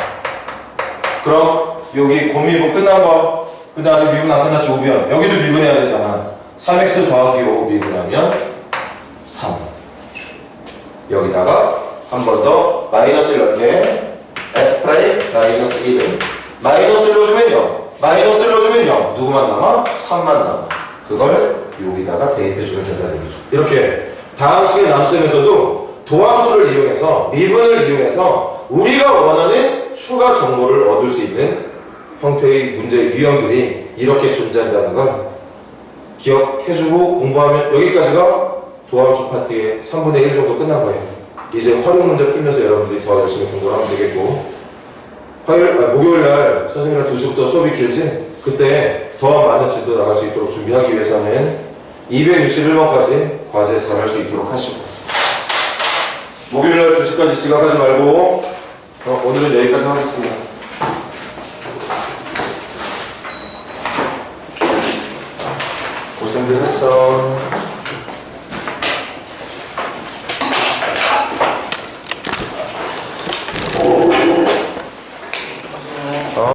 S1: 그럼 여기 곱미분 끝난 거. 근데 아직 미분 안 끝났지. 우변 여기도 미분해야 되잖아. 3x 더하기 5 미분하면 3. 여기다가 한 번 더 마이너스를 넣을게. f 프라임 마이너스 1은 마이너스를 넣어주면 0, 마이너스를 넣어주면 0. 누구만 남아? 3만 남아. 그걸 여기다가 대입해주면 된다는 얘기죠. 이렇게 다항식의 나눗셈에서도 도함수를 이용해서 미분을 이용해서 우리가 원하는 추가 정보를 얻을 수 있는 형태의 문제의 유형들이 이렇게 존재한다는 걸 기억해주고 공부하면 여기까지가 도함수 파트의 3분의 1 정도 끝난 거예요. 이제 활용 문제 풀면서 여러분들이 더 열심히 공부를 하면 되겠고 목요일날 선생님이랑 2시부터 수업이 길지? 그때 더 많은 진도 나갈 수 있도록 준비하기 위해서는 261번까지 과제 잘 할 수 있도록 하시고 목요일날 2시까지 지각하지 말고 오늘은 여기까지 하겠습니다. 고생들 했어.